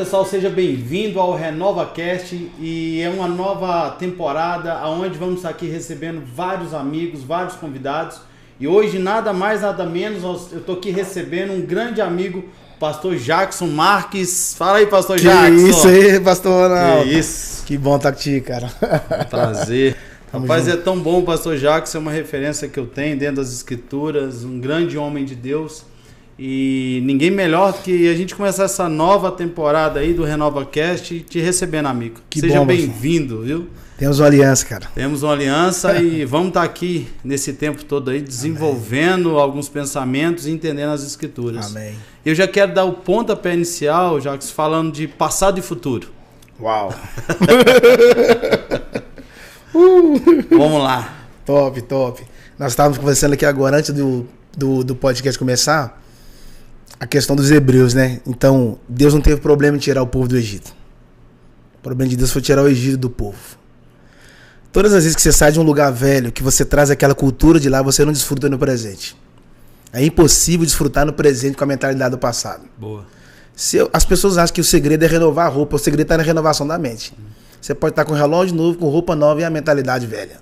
pessoal, seja bem-vindo ao RenovaCast e é uma nova temporada onde vamos estar aqui recebendo vários amigos, vários convidados e hoje nada mais, nada menos, eu estou aqui recebendo um grande amigo, pastor Jackson Marques. Fala aí, pastor Jackson. Isso aí, pastor Ronaldo. Que isso. Que bom estar aqui, cara. Prazer. Rapaz, junto. é tão bom o pastor Jackson, é uma referência que eu tenho dentro das escrituras, um grande homem de Deus. E ninguém melhor do que a gente começar essa nova temporada aí do RenovaCast te recebendo, amigo. Que Seja bom, bem-vindo, viu? Temos uma aliança, cara. Temos uma aliança e vamos estar aqui nesse tempo todo aí desenvolvendo Amém. Alguns pensamentos e entendendo as escrituras. Amém. Eu já quero dar o pontapé inicial, Jacques, falando de passado e futuro. Uau. Vamos lá. Top, top. Nós estávamos conversando aqui agora, antes do podcast começar, a questão dos hebreus, né? Então, Deus não teve problema em tirar o povo do Egito. O problema de Deus foi tirar o Egito do povo. Todas as vezes que você sai de um lugar velho, que você traz aquela cultura de lá, você não desfruta no presente. É impossível desfrutar no presente com a mentalidade do passado. Boa. As pessoas acham que o segredo é renovar a roupa, o segredo está na renovação da mente. Você pode estar com relógio novo, com roupa nova e a mentalidade velha.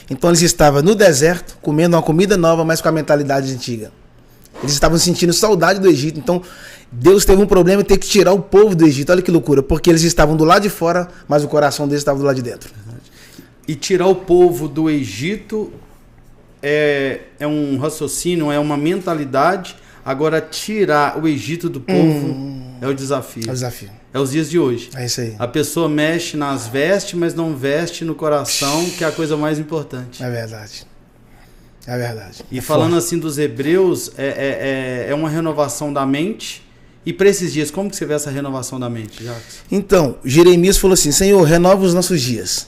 Então eles estavam no deserto, comendo uma comida nova, mas com a mentalidade antiga. Eles estavam sentindo saudade do Egito. Então Deus teve um problema em ter que tirar o povo do Egito. Olha que loucura, porque eles estavam do lado de fora, mas o coração deles estava do lado de dentro. E tirar o povo do Egito é um raciocínio, é uma mentalidade. Agora, tirar o Egito do povo é o desafio. É o desafio. É os dias de hoje. É isso aí. A pessoa mexe nas vestes, mas não veste no coração, que é a coisa mais importante. É verdade. É verdade. E falando assim dos hebreus, é uma renovação da mente. E para esses dias, como que você vê essa renovação da mente, Jacques? Então, Jeremias falou assim: Senhor, renova os nossos dias.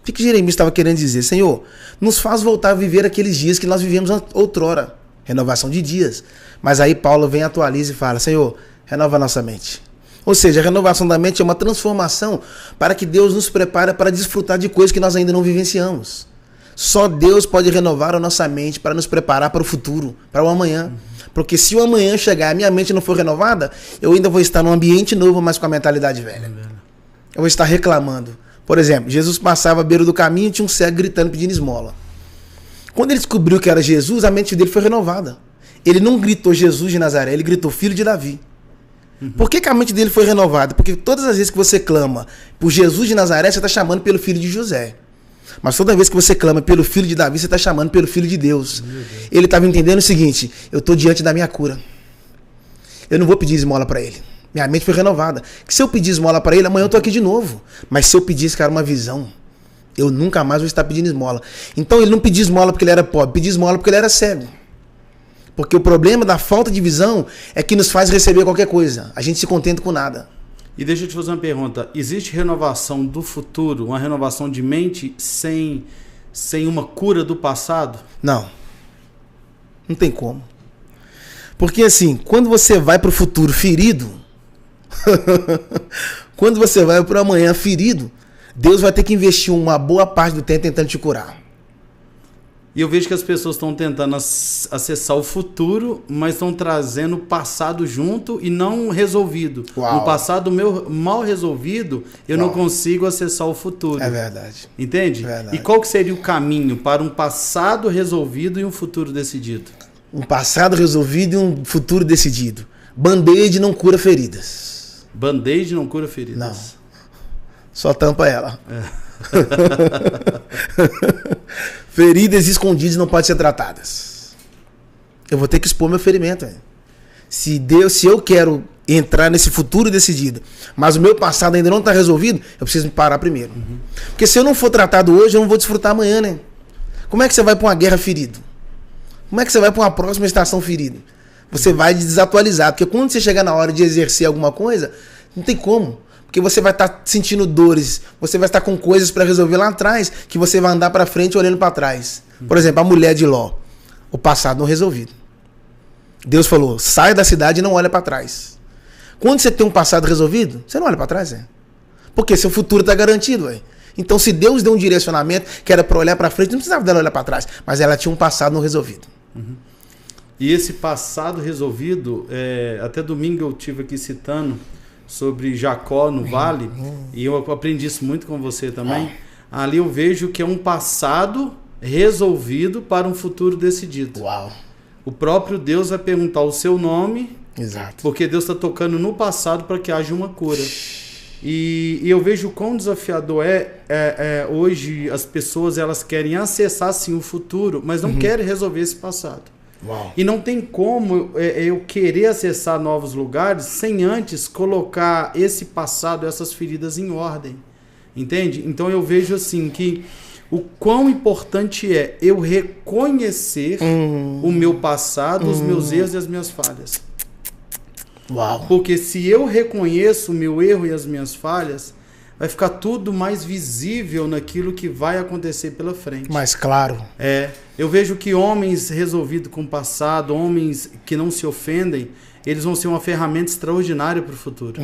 O que Jeremias estava querendo dizer? Senhor, nos faz voltar a viver aqueles dias que nós vivemos outrora. Renovação de dias. Mas aí Paulo vem, atualiza e fala: Senhor, renova a nossa mente. Ou seja, a renovação da mente é uma transformação para que Deus nos prepare para desfrutar de coisas que nós ainda não vivenciamos. Só Deus pode renovar a nossa mente para nos preparar para o futuro, para o amanhã. Porque se o amanhã chegar e a minha mente não for renovada, eu ainda vou estar num ambiente novo, mas com a mentalidade velha. Eu vou estar reclamando. Por exemplo, Jesus passava à beira do caminho e tinha um cego gritando, pedindo esmola. Quando ele descobriu que era Jesus, a mente dele foi renovada. Ele não gritou Jesus de Nazaré, ele gritou filho de Davi. Por que a mente dele foi renovada? Porque todas as vezes que você clama por Jesus de Nazaré, você está chamando pelo filho de José. Mas toda vez que você clama pelo filho de Davi, você está chamando pelo filho de Deus. Ele estava entendendo o seguinte: eu estou diante da minha cura. Eu não vou pedir esmola para ele. Minha mente foi renovada. Que se eu pedir esmola para ele, amanhã eu estou aqui de novo. Mas se eu pedir esse cara uma visão, eu nunca mais vou estar pedindo esmola. Então ele não pediu esmola porque ele era pobre, pediu esmola porque ele era cego. Porque o problema da falta de visão é que nos faz receber qualquer coisa. A gente se contenta com nada. E deixa eu te fazer uma pergunta. Existe renovação do futuro, uma renovação de mente sem uma cura do passado? Não. Não tem como. Porque assim, quando você vai para o futuro ferido, quando você vai para o amanhã ferido, Deus vai ter que investir uma boa parte do tempo tentando te curar. E eu vejo que as pessoas estão tentando acessar o futuro, mas estão trazendo o passado junto e não resolvido. Uau. Um passado meu mal resolvido, eu Uau. não consigo acessar o futuro. É verdade. Entende? É verdade. E qual que seria o caminho para um passado resolvido e um futuro decidido? Um passado resolvido e um futuro decidido. Band-aid não cura feridas. Band-aid não cura feridas. Não. Só tampa ela. Feridas escondidas não podem ser tratadas. Eu vou ter que expor meu ferimento. Se eu quero entrar nesse futuro decidido, mas o meu passado ainda não está resolvido, eu preciso me parar primeiro. Porque se eu não for tratado hoje, eu não vou desfrutar amanhã, né? Como é que você vai para uma guerra ferido? Como é que você vai para uma próxima estação ferido? Você vai desatualizado. Porque quando você chegar na hora de exercer alguma coisa, não tem como. Porque você vai estar sentindo dores, você vai estar com coisas para resolver lá atrás, que você vai andar para frente olhando para trás. Por exemplo, a mulher de Ló, o passado não resolvido. Deus falou: sai da cidade e não olha para trás. Quando você tem um passado resolvido, você não olha para trás, porque seu futuro está garantido. Então, se Deus deu um direcionamento que era para olhar para frente, não precisava dela olhar para trás, mas ela tinha um passado não resolvido. E esse passado resolvido, até domingo eu estive aqui citando sobre Jacó no vale, e eu aprendi isso muito com você também. Ali eu vejo que é um passado resolvido para um futuro decidido. Uau. O próprio Deus vai perguntar o seu nome, Exato. porque Deus está tocando no passado para que haja uma cura. E eu vejo o quão desafiador hoje as pessoas elas querem acessar sim o futuro, mas não querem resolver esse passado. Uau. E não tem como eu querer acessar novos lugares sem antes colocar esse passado, essas feridas em ordem. Entende? Então eu vejo assim que o quão importante é eu reconhecer o meu passado, os meus erros e as minhas falhas. Uau. Porque se eu reconheço o meu erro e as minhas falhas, vai ficar tudo mais visível naquilo que vai acontecer pela frente. Mais claro. Eu vejo que homens resolvidos com o passado, homens que não se ofendem, eles vão ser uma ferramenta extraordinária para o futuro.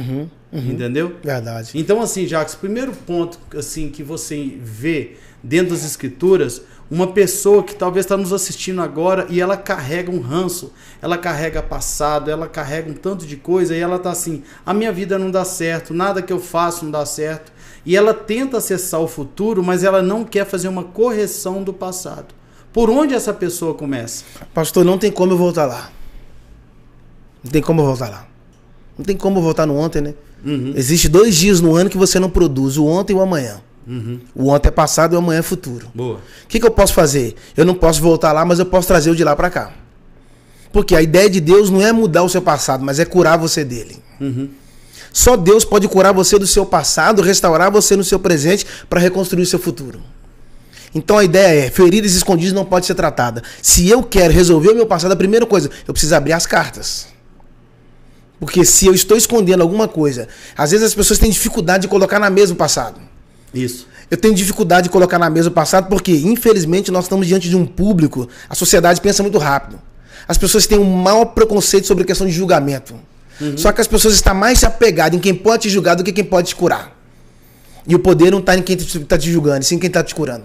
Entendeu? Verdade. Então, assim, Jacques, primeiro ponto assim, que você vê dentro das escrituras, uma pessoa que talvez está nos assistindo agora e ela carrega um ranço, ela carrega passado, ela carrega um tanto de coisa e ela está assim, a minha vida não dá certo, nada que eu faço não dá certo. E ela tenta acessar o futuro, mas ela não quer fazer uma correção do passado. Por onde essa pessoa começa? Pastor, não tem como eu voltar lá. Não tem como eu voltar lá. Não tem como eu voltar no ontem, né? Existe 2 dias no ano que você não produz, o ontem e o amanhã. O ontem é passado e o amanhã é futuro. Boa. O que eu posso fazer? Eu não posso voltar lá, mas eu posso trazer o de lá para cá. Porque a ideia de Deus não é mudar o seu passado, mas é curar você dele. Só Deus pode curar você do seu passado, restaurar você no seu presente para reconstruir o seu futuro. Então a ideia é, feridas escondidas não pode ser tratada. Se eu quero resolver o meu passado, a primeira coisa, eu preciso abrir as cartas. Porque se eu estou escondendo alguma coisa, às vezes as pessoas têm dificuldade de colocar na mesa o passado. Isso. Eu tenho dificuldade de colocar na mesa o passado porque, infelizmente, nós estamos diante de um público, a sociedade pensa muito rápido. As pessoas têm um mau preconceito sobre a questão de julgamento. Só que as pessoas estão mais apegadas em quem pode te julgar do que quem pode te curar. E o poder não está em quem está te julgando, sim em quem está te curando.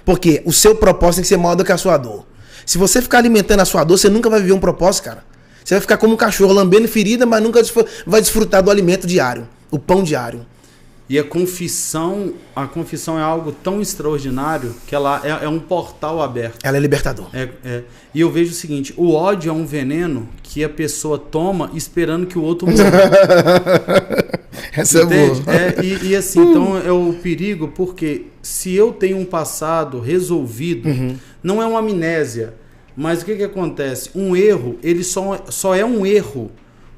Porque o seu propósito tem que ser maior do que a sua dor. Se você ficar alimentando a sua dor, você nunca vai viver um propósito, cara. Você vai ficar como um cachorro, lambendo ferida, mas nunca vai desfrutar do alimento diário, o pão diário. E a confissão é algo tão extraordinário que ela é um portal aberto. Ela é libertador. E eu vejo o seguinte, o ódio é um veneno que a pessoa toma esperando que o outro morra. Essa entende? É boa. E assim, então é o perigo, porque se eu tenho um passado resolvido, não é uma amnésia, mas o que acontece? Um erro, ele só é um erro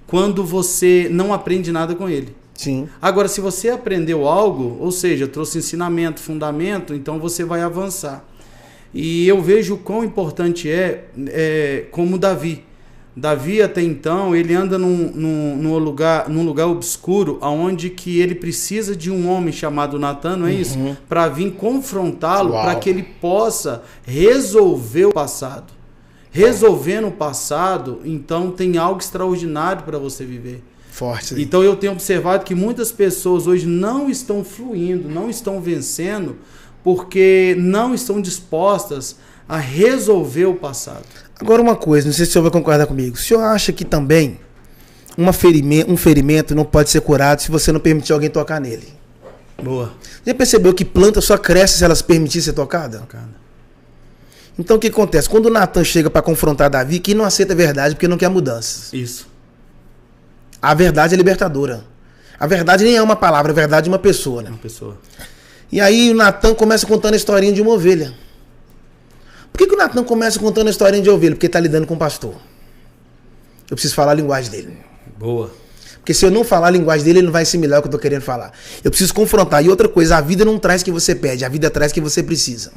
quando você não aprende nada com ele. Sim. Agora, se você aprendeu algo, ou seja, trouxe ensinamento, fundamento, então você vai avançar. E eu vejo o quão importante é como Davi. Davi, até então, ele anda num lugar obscuro, onde que ele precisa de um homem chamado Natan, não é isso? Para vir confrontá-lo, para que ele possa resolver o passado. Resolvendo o passado, então tem algo extraordinário para você viver. Forte. Então eu tenho observado que muitas pessoas hoje não estão fluindo, não estão vencendo, porque não estão dispostas a resolver o passado. Agora uma coisa, não sei se o senhor vai concordar comigo. O senhor acha que também um ferimento não pode ser curado se você não permitir alguém tocar nele? Boa. Já percebeu que planta só cresce se ela se permitir ser tocada? Então o que acontece? Quando o Natan chega para confrontar Davi, que não aceita a verdade porque não quer mudanças. Isso. A verdade é libertadora. A verdade nem é uma palavra, a verdade é uma pessoa, né? Uma pessoa. E aí o Natan começa contando a historinha de uma ovelha. Por que o Natan começa contando a historinha de ovelha? Porque ele está lidando com o pastor. Eu preciso falar a linguagem dele. Boa. Porque se eu não falar a linguagem dele, ele não vai assimilar o que eu estou querendo falar. Eu preciso confrontar. E outra coisa, a vida não traz o que você pede, a vida traz o que você precisa.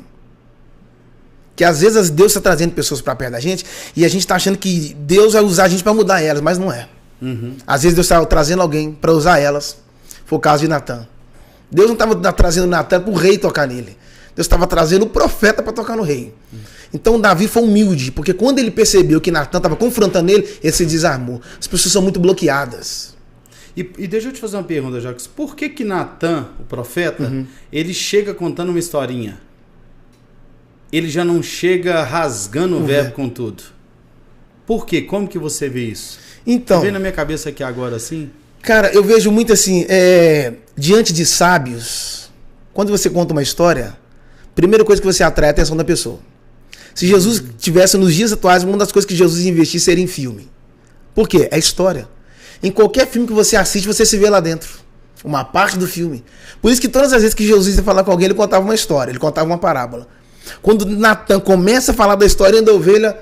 Que às vezes Deus está trazendo pessoas para perto da gente e a gente está achando que Deus vai usar a gente para mudar elas, mas não é. Às vezes Deus está trazendo alguém para usar elas. Foi o caso de Natan. Deus não estava trazendo Natan para o rei tocar nele. Deus estava trazendo o profeta para tocar no rei. Então Davi foi humilde, porque quando ele percebeu que Natan estava confrontando ele, ele se desarmou. As pessoas são muito bloqueadas. E deixa eu te fazer uma pergunta, Jacques. Por que Natan, o profeta, ele chega contando uma historinha? Ele já não chega rasgando o verbo com tudo. Por quê? Como que você vê isso? Então, vem na minha cabeça aqui agora assim? Cara, eu vejo muito assim, diante de sábios, quando você conta uma história, a primeira coisa que você atrai é a atenção da pessoa. Se Jesus tivesse nos dias atuais, uma das coisas que Jesus investisse seria em filme. Por quê? É história. Em qualquer filme que você assiste, você se vê lá dentro. Uma parte do filme. Por isso que todas as vezes que Jesus ia falar com alguém, ele contava uma história, ele contava uma parábola. Quando Natan começa a falar da história da ovelha,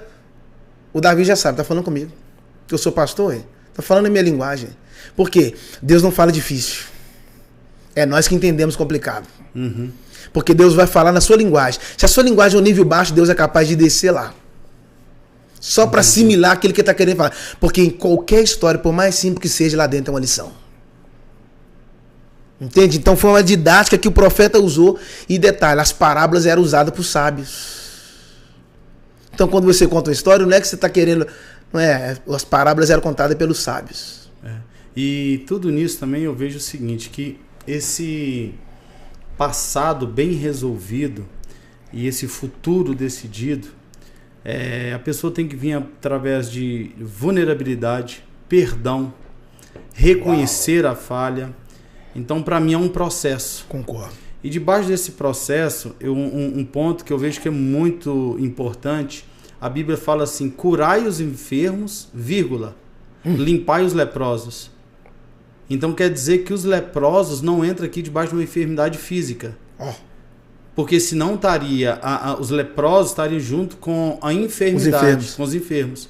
o Davi já sabe, tá falando comigo. Eu sou pastor, tá falando a minha linguagem. Por quê? Deus não fala difícil. É nós que entendemos complicado. Uhum. Porque Deus vai falar na sua linguagem. Se a sua linguagem é um nível baixo, Deus é capaz de descer lá. Só para assimilar aquilo que ele está querendo falar. Porque em qualquer história, por mais simples que seja, lá dentro é uma lição. Entende? Então foi uma didática que o profeta usou. E detalhe, as parábolas eram usadas por sábios. Então quando você conta uma história, não é que você está querendo... Não é, as parábolas eram contadas pelos sábios. E tudo nisso também eu vejo o seguinte, que esse passado bem resolvido e esse futuro decidido, a pessoa tem que vir através de vulnerabilidade, perdão, reconhecer a falha. Então, para mim, é um processo. Concordo. E debaixo desse processo, um ponto que eu vejo que é muito importante, a Bíblia fala assim, curai os enfermos, vírgula, limpai os leprosos. Então quer dizer que os leprosos não entram aqui debaixo de uma enfermidade física. Porque senão os leprosos estariam junto com a enfermidade, com os enfermos.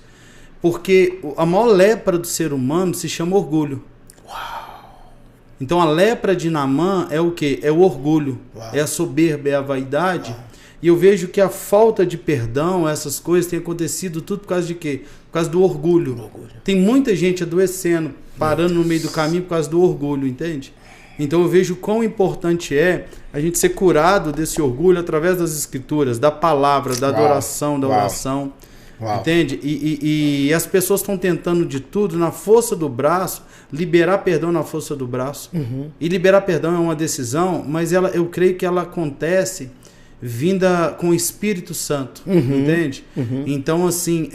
Porque a maior lepra do ser humano se chama orgulho. Uau. Então a lepra de Naamã é o quê? É o orgulho, Uau. É a soberba, é a vaidade. Uau. E eu vejo que a falta de perdão, essas coisas, tem acontecido tudo por causa de quê? Por causa do orgulho. Tem muita gente adoecendo, parando no meio do caminho por causa do orgulho, entende? Então eu vejo quão importante é a gente ser curado desse orgulho através das escrituras, da palavra, da adoração, da oração. Entende? E as pessoas estão tentando de tudo, na força do braço, liberar perdão na força do braço. Uhum. E liberar perdão é uma decisão, mas eu creio que ela acontece vinda com o Espírito Santo, entende? Uhum. Então, assim,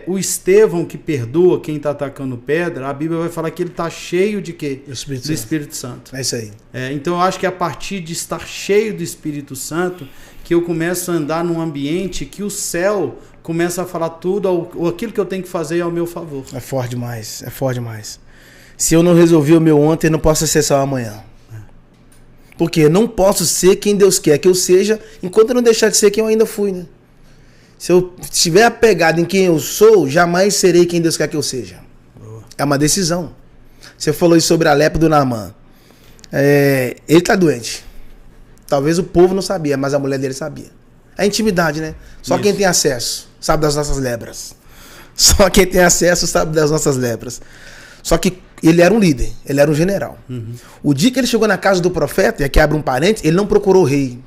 o Estevão que perdoa quem está atacando pedra, a Bíblia vai falar que ele está cheio de quê? Do Espírito Santo. É isso aí. Então, eu acho que é a partir de estar cheio do Espírito Santo que eu começo a andar num ambiente que o céu começa a falar tudo, aquilo que eu tenho que fazer ao meu favor. É forte demais, é forte demais. Se eu não resolvi o meu ontem, eu não posso acessar o amanhã. Porque eu não posso ser quem Deus quer que eu seja, enquanto eu não deixar de ser quem eu ainda fui, né? Se eu estiver apegado em quem eu sou, jamais serei quem Deus quer que eu seja. Boa. É uma decisão. Você falou isso sobre a lepra do Naamã. Ele está doente. Talvez o povo não sabia, mas a mulher dele sabia. É intimidade, né? Só quem tem acesso sabe das nossas lepras. Só quem tem acesso sabe das nossas lepras. Só que ele era um líder, ele era um general. Uhum. O dia que ele chegou na casa do profeta, e aqui abre um parênteses, ele não procurou o rei.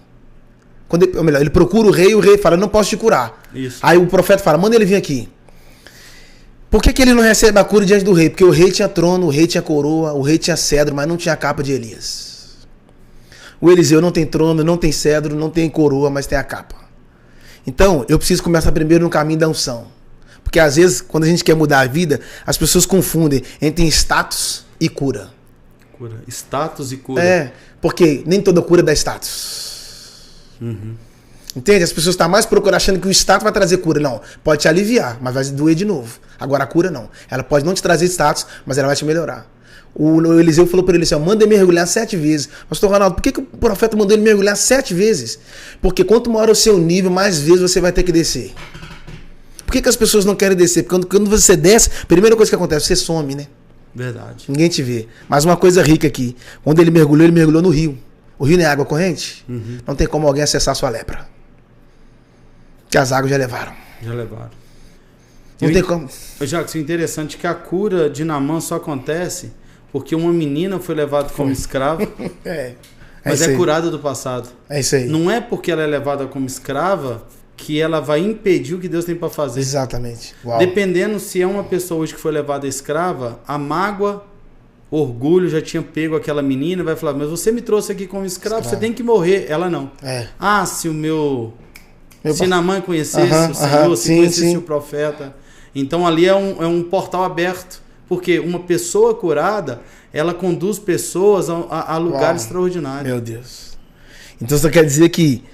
Ele procura o rei fala, não posso te curar. Isso. Aí o profeta fala, manda ele vir aqui. Por que ele não recebe a cura diante do rei? Porque o rei tinha trono, o rei tinha coroa, o rei tinha cedro, mas não tinha a capa de Elias. O Eliseu não tem trono, não tem cedro, não tem coroa, mas tem a capa. Então, eu preciso começar primeiro no caminho da unção. Porque às vezes, quando a gente quer mudar a vida, as pessoas confundem entre status e cura. Status e cura. Porque nem toda cura dá status. Uhum. Entende? As pessoas estão mais procurando achando que o status vai trazer cura. Não, pode te aliviar, mas vai doer de novo. Agora a cura não. Ela pode não te trazer status, mas ela vai te melhorar. O Eliseu falou para ele assim, manda ele mergulhar 7 vezes. Pastor Ronaldo, por que o profeta mandou ele mergulhar 7 vezes? Porque quanto maior o seu nível, mais vezes você vai ter que descer. Por que as pessoas não querem descer? Porque quando você desce, a primeira coisa que acontece, você some, né? Verdade. Ninguém te vê. Mas uma coisa rica aqui. Quando ele mergulhou no rio. O rio não é água corrente? Uhum. Não tem como alguém acessar a sua lepra. Que as águas já levaram. Já levaram. Não tem como. Jacques, o interessante é que a cura de Naamã só acontece porque uma menina foi levada como escrava. Mas é curada do passado. É isso aí. Não é porque ela é levada como escrava que ela vai impedir o que Deus tem para fazer. Exatamente. Uau. Dependendo se é uma pessoa hoje que foi levada escrava, a mágoa, orgulho já tinha pego aquela menina, vai falar, mas você me trouxe aqui como escravo, você tem que morrer. Ela não. Se se Naamã conhecesse o Senhor, se conhecesse o profeta. Então ali é um portal aberto Porque uma pessoa curada, ela conduz pessoas a lugares extraordinários. Meu Deus. Então você quer dizer que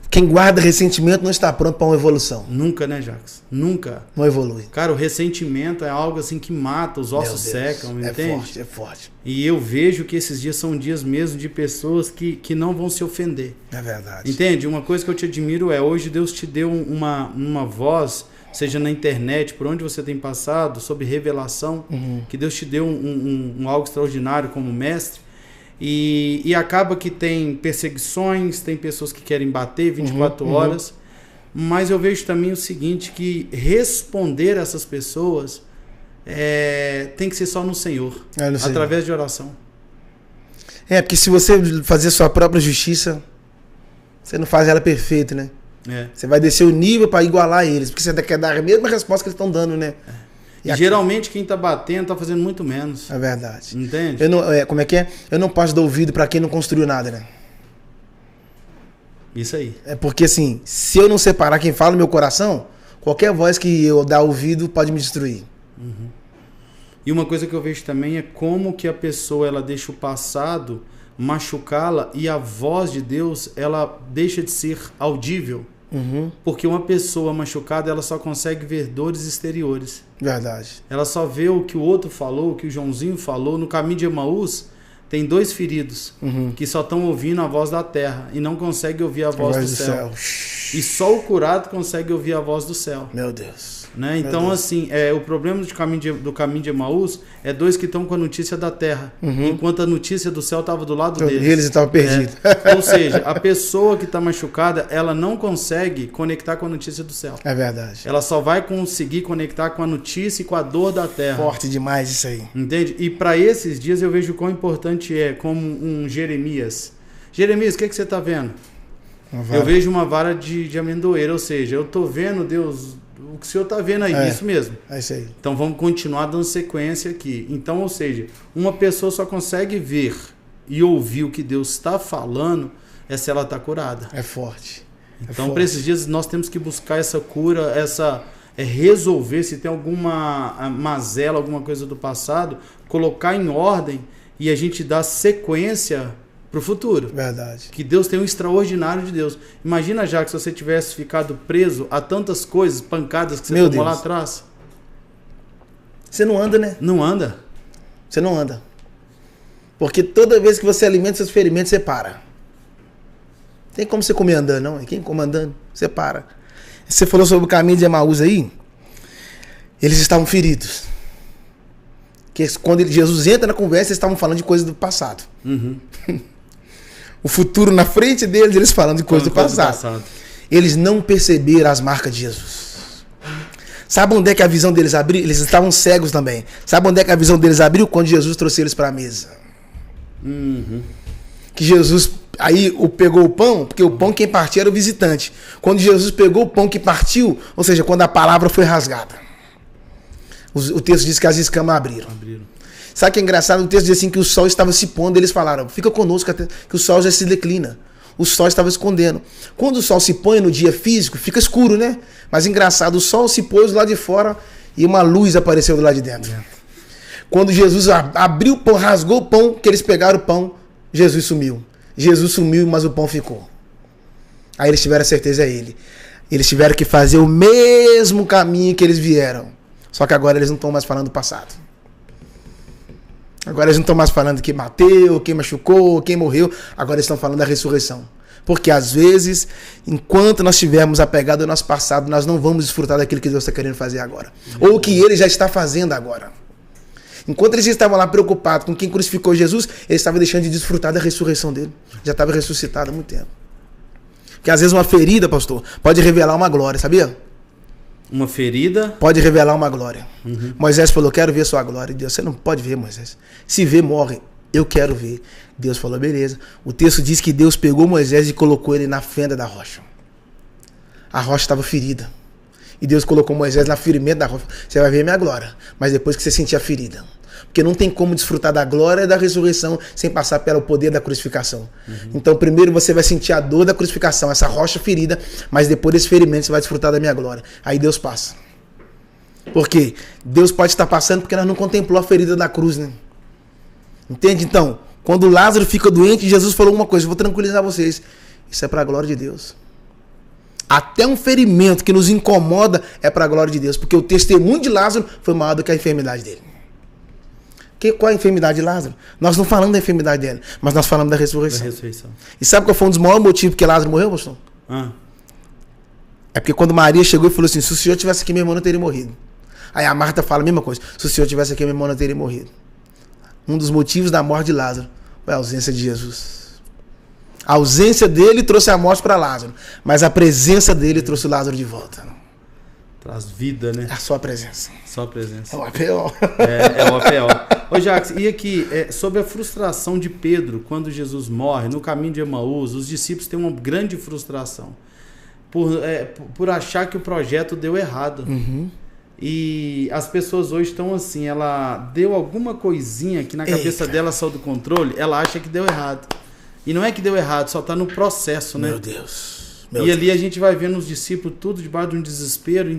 quem guarda ressentimento não está pronto para uma evolução. Nunca, né, Jacques? Nunca. Não evolui. Cara, o ressentimento é algo assim que mata, os ossos secam, entende? É forte, é forte. E eu vejo que esses dias são dias mesmo de pessoas que não vão se ofender. É verdade. Entende? Uma coisa que eu te admiro é, hoje Deus te deu uma voz, seja na internet, por onde você tem passado, sobre revelação, que Deus te deu algo extraordinário como mestre. E acaba que tem perseguições, tem pessoas que querem bater 24 horas, mas eu vejo também o seguinte, que responder a essas pessoas tem que ser só no Senhor, através de oração. Porque se você fazer sua própria justiça, você não faz ela perfeita, né? Você vai descer o nível para igualar eles, porque você quer dar a mesma resposta que eles estão dando, né? E geralmente quem tá batendo tá fazendo muito menos. É verdade. Entende? Como é que é? Eu não posso dar ouvido para quem não construiu nada, né? Isso aí. É porque assim, se eu não separar quem fala no meu coração, qualquer voz que eu dar ouvido pode me destruir. E uma coisa que eu vejo também é como que a pessoa ela deixa o passado machucá-la e a voz de Deus ela deixa de ser audível. Porque uma pessoa machucada ela só consegue ver dores exteriores. Verdade. Ela só vê o que o outro falou, o que o Joãozinho falou. No caminho de Emaús tem 2 feridos que só estão ouvindo a voz da terra e não conseguem ouvir a voz do céu. E só o curado consegue ouvir a voz do céu. Meu Deus. Né? Então, assim, o problema do caminho de Emaús é 2 que estão com a notícia da terra, enquanto a notícia do céu estava do lado deles. Eles estavam perdidos. Ou seja, a pessoa que está machucada, ela não consegue conectar com a notícia do céu. É verdade. Ela só vai conseguir conectar com a notícia e com a dor da terra. Forte demais isso aí. Entende? E para esses dias eu vejo quão importante é, como um Jeremias. Jeremias, o que você está vendo? Eu vejo uma vara de amendoeira, ou seja, eu estou vendo, Deus, o que o Senhor está vendo aí, isso mesmo. É isso aí. Então vamos continuar dando sequência aqui. Então, ou seja, uma pessoa só consegue ver e ouvir o que Deus está falando se ela está curada. É forte. Então, para esses dias, nós temos que buscar essa cura, resolver se tem alguma mazela, alguma coisa do passado, colocar em ordem e a gente dar sequência para o futuro. Verdade. Que Deus tem um extraordinário de Deus. Imagina, já que se você tivesse ficado preso a tantas coisas, pancadas que você tomou lá atrás. Você não anda, né? Não anda. Você não anda. Porque toda vez que você alimenta seus ferimentos, você para. Tem como você comer andando, não? Quem come andando, você para. Você falou sobre o caminho de Emaús aí. Eles estavam feridos. Que quando Jesus entra na conversa, eles estavam falando de coisas do passado. O futuro na frente deles, eles falando de coisas do passado. Eles não perceberam as marcas de Jesus. Sabe onde é que a visão deles abriu? Eles estavam cegos também. Sabe onde é que a visão deles abriu? Quando Jesus trouxe eles para a mesa. Que Jesus aí pegou o pão, porque o pão quem partia era o visitante. Quando Jesus pegou o pão que partiu, ou seja, quando a palavra foi rasgada. O texto diz que as escamas abriram. Sabe o que é engraçado? O texto diz assim que o sol estava se pondo, eles falaram, fica conosco até que o sol já se declina. O sol estava escondendo. Quando o sol se põe no dia físico, fica escuro, né? Mas engraçado, o sol se pôs do lado de fora e uma luz apareceu do lado de dentro. Quando Jesus abriu o pão, rasgou o pão, que eles pegaram o pão, Jesus sumiu. Jesus sumiu, mas o pão ficou. Aí eles tiveram a certeza, ele. Eles tiveram que fazer o mesmo caminho que eles vieram. Só que agora eles não estão mais falando do passado. Agora eles não estão mais falando quem bateu, quem machucou, quem morreu. Agora eles estão falando da ressurreição. Porque às vezes, enquanto nós estivermos apegados ao nosso passado, nós não vamos desfrutar daquilo que Deus está querendo fazer agora. Ou o que Ele já está fazendo agora. Enquanto eles estavam lá preocupados com quem crucificou Jesus, eles estavam deixando de desfrutar da ressurreição dele. Já estava ressuscitado há muito tempo. Porque às vezes uma ferida, pastor, pode revelar uma glória, sabia? Uma ferida pode revelar uma glória. Moisés falou, quero ver sua glória. Deus, você não pode ver, Moisés. Se vê, morre. Eu quero ver. Deus falou, beleza. O texto diz que Deus pegou Moisés e colocou ele na fenda da rocha. A rocha estava ferida. E Deus colocou Moisés na ferimento da rocha. Você vai ver minha glória, mas depois que você sentir a ferida. Porque não tem como desfrutar da glória da ressurreição sem passar pelo poder da crucificação. Então primeiro você vai sentir a dor da crucificação, essa rocha ferida, mas depois desse ferimento você vai desfrutar da minha glória. Aí Deus passa. Porque Deus pode estar passando porque nós não contemplou a ferida da cruz, né? Entende? Então, quando Lázaro fica doente, Jesus falou uma coisa, eu vou tranquilizar vocês. Isso é para a glória de Deus. Até um ferimento que nos incomoda é para a glória de Deus. Porque o testemunho de Lázaro foi maior do que a enfermidade dele. Qual é a enfermidade de Lázaro? Nós não falamos da enfermidade dele, mas nós falamos da ressurreição. E sabe qual foi um dos maiores motivos que Lázaro morreu, pastor? É porque quando Maria chegou e falou assim, se o senhor tivesse aqui, meu irmão não teria morrido. Aí a Marta fala a mesma coisa, se o senhor tivesse aqui, meu irmão não teria morrido. Um dos motivos da morte de Lázaro foi a ausência de Jesus. A ausência dele trouxe a morte para Lázaro, mas a presença dele trouxe o Lázaro de volta. Traz vida, né? É só a presença. Só a presença. É o APO. É o APO. Ô Jacques, e aqui, sobre a frustração de Pedro, quando Jesus morre, no caminho de Emaús, os discípulos têm uma grande frustração. Por achar que o projeto deu errado. Uhum. E as pessoas hoje estão assim, ela deu alguma coisinha que na cabeça dela saiu do controle, ela acha que deu errado. E não é que deu errado, só está no processo, né? Meu Deus. Ali a gente vai vendo os discípulos tudo debaixo de um desespero,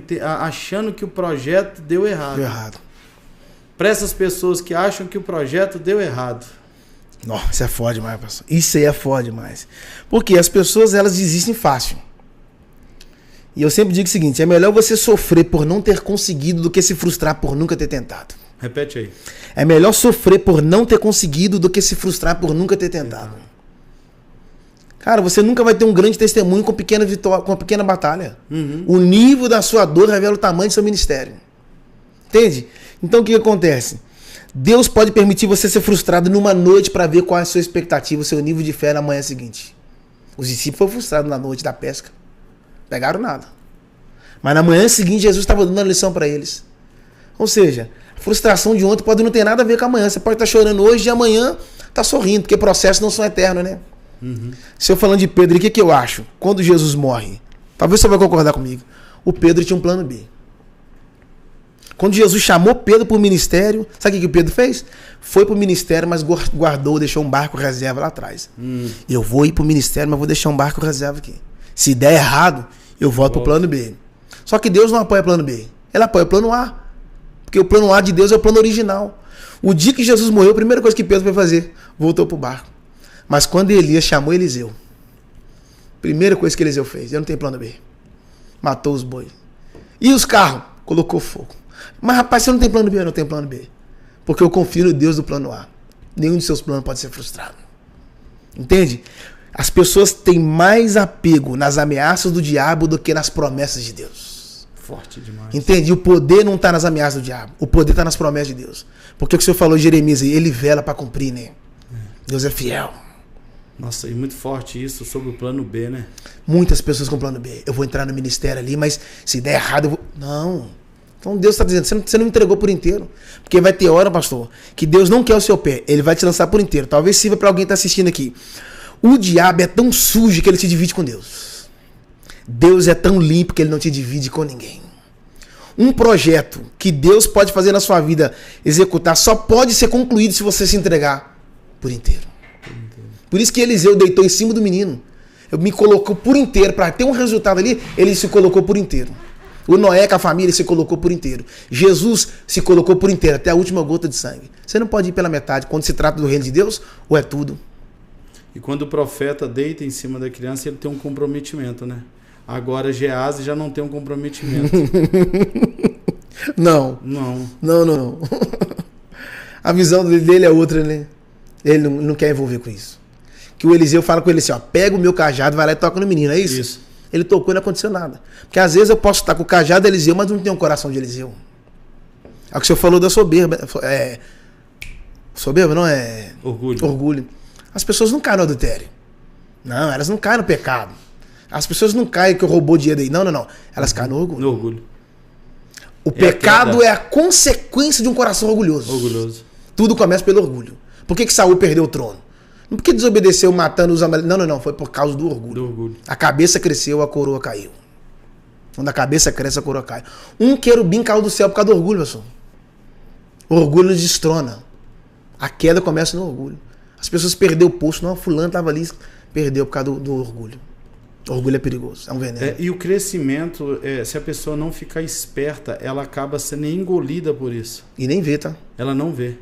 achando que o projeto deu errado. Deu errado. Para essas pessoas que acham que o projeto deu errado. Nossa, isso é foda demais, pastor. Isso aí é foda demais. Porque as pessoas, elas desistem fácil. E eu sempre digo o seguinte, é melhor você sofrer por não ter conseguido do que se frustrar por nunca ter tentado. Repete aí. É melhor sofrer por não ter conseguido do que se frustrar por nunca ter tentado. Cara, você nunca vai ter um grande testemunho com pequena vitória, com pequena batalha. Uhum. O nível da sua dor revela o tamanho do seu ministério. Entende? Então o que acontece? Deus pode permitir você ser frustrado numa noite para ver qual é a sua expectativa, o seu nível de fé na manhã seguinte. Os discípulos foram frustrados na noite da pesca. Pegaram nada. Mas na manhã seguinte Jesus estava dando uma lição para eles. Ou seja, a frustração de ontem pode não ter nada a ver com amanhã. Você pode estar chorando hoje e amanhã está sorrindo, porque processos não são eternos, né? Uhum. Se eu falando de Pedro, o que eu acho? Quando Jesus morre, talvez você vai concordar comigo, o Pedro tinha um plano B. Quando Jesus chamou Pedro para o ministério, sabe o que o Pedro fez? Foi para o ministério, mas guardou, deixou um barco reserva lá atrás. Eu vou ir para o ministério, mas vou deixar um barco reserva aqui. Se der errado, eu volto para o plano B. Só que Deus não apoia plano B. Ele apoia plano A. Porque o plano A de Deus é o plano original. O dia que Jesus morreu, a primeira coisa que Pedro foi fazer, voltou para o barco. Mas quando Elias chamou Eliseu, primeira coisa que Eliseu fez, eu não tenho plano B. Matou os bois. E os carros? Colocou fogo. Mas rapaz, você não tem plano B? Eu não tenho plano B. Porque eu confio no Deus do plano A. Nenhum de seus planos pode ser frustrado. Entende? As pessoas têm mais apego nas ameaças do diabo do que nas promessas de Deus. Forte demais. Entende? O poder não está nas ameaças do diabo. O poder está nas promessas de Deus. Porque o que o Senhor falou de Jeremias, ele vela para cumprir, né? Deus é fiel. Nossa, e muito forte isso sobre o plano B, né? Muitas pessoas com plano B. Eu vou entrar no ministério ali, mas se der errado, eu vou... Não. Então Deus está dizendo, você não entregou por inteiro. Porque vai ter hora, pastor, que Deus não quer o seu pé. Ele vai te lançar por inteiro. Talvez sirva para alguém que está assistindo aqui. O diabo é tão sujo que ele te divide com Deus. Deus é tão limpo que ele não te divide com ninguém. Um projeto que Deus pode fazer na sua vida, executar, só pode ser concluído se você se entregar por inteiro. Por isso que Eliseu deitou em cima do menino. Ele me colocou por inteiro. Para ter um resultado ali, ele se colocou por inteiro. O Noé com a família se colocou por inteiro. Jesus se colocou por inteiro, até a última gota de sangue. Você não pode ir pela metade. Quando se trata do reino de Deus, ou é tudo. E quando o profeta deita em cima da criança, ele tem um comprometimento, né? Agora Geazi já não tem um comprometimento. Não. A visão dele é outra, né? Ele não quer envolver com isso. Que o Eliseu fala com ele assim, ó, pega o meu cajado, vai lá e toca no menino, é isso? Isso. Ele tocou e não aconteceu nada. Porque às vezes eu posso estar com o cajado de Eliseu, mas não tenho o coração de Eliseu. É o que o senhor falou da soberba. Soberba não é... Orgulho. As pessoas não caem no adultério. Não, elas não caem no pecado. As pessoas não caem que eu roubou dinheiro aí. Não. Elas caem no orgulho. No orgulho. O pecado é a consequência de um coração orgulhoso. Tudo começa pelo orgulho. Por que Saul perdeu o trono? Não porque desobedeceu matando os amalequitas. Não. Foi por causa do orgulho. A cabeça cresceu, a coroa caiu. Quando a cabeça cresce, a coroa cai. Um querubim caiu do céu por causa do orgulho, pessoal. O orgulho nos destrona. A queda começa no orgulho. As pessoas perderam o posto. Não, fulano estava ali, perdeu por causa do orgulho. Orgulho é perigoso, é um veneno. E o crescimento, se a pessoa não ficar esperta, ela acaba sendo engolida por isso. E nem vê, tá? Ela não vê.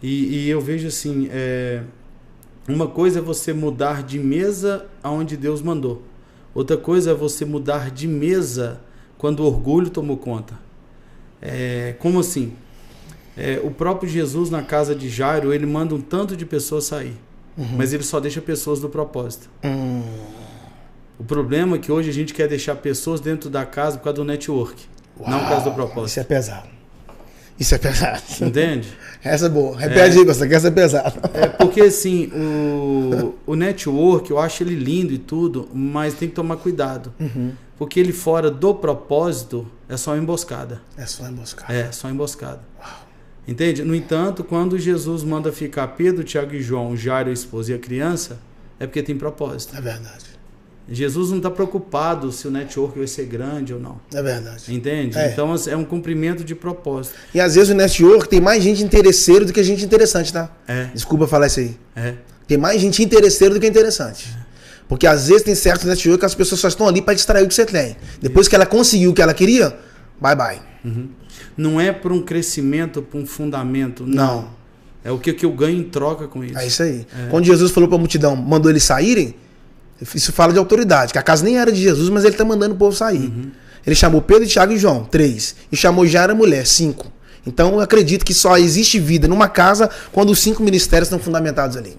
E eu vejo assim, uma coisa é você mudar de mesa aonde Deus mandou. Outra coisa é você mudar de mesa quando o orgulho tomou conta. Como assim? O próprio Jesus na casa de Jairo, ele manda um tanto de pessoas sair. Mas ele só deixa pessoas do propósito. O problema é que hoje a gente quer deixar pessoas dentro da casa por causa do network. Uau, não por causa do propósito. Isso é pesado. Isso é pesado. Entende? Essa é boa. Repete aí, Gustavo, que essa é pesada. Porque assim, o network, eu acho ele lindo e tudo, mas tem que tomar cuidado. Porque ele fora do propósito é só emboscada. É só emboscada. É, só emboscada. Uau. Entende? No entanto, quando Jesus manda ficar Pedro, Tiago e João, Jairo, a esposa e a criança, é porque tem propósito. É verdade. Jesus não está preocupado se o network vai ser grande ou não. É verdade. Entende? Então é um cumprimento de propósito. E às vezes o network tem mais gente interesseira do que gente interessante, tá? Desculpa falar isso aí. Tem mais gente interesseira do que interessante. Porque às vezes tem certo network que as pessoas só estão ali para distrair o que você tem. Depois que ela conseguiu o que ela queria, bye bye. Não é por um crescimento, por um fundamento. Não. É o que eu ganho em troca com isso. É isso aí. Quando Jesus falou para a multidão, mandou eles saírem, isso fala de autoridade, que a casa nem era de Jesus, mas ele está mandando o povo sair. Ele chamou Pedro, Tiago e João, 3. E chamou Jairo, a mulher, 5. Então eu acredito que só existe vida numa casa quando os 5 ministérios estão fundamentados ali.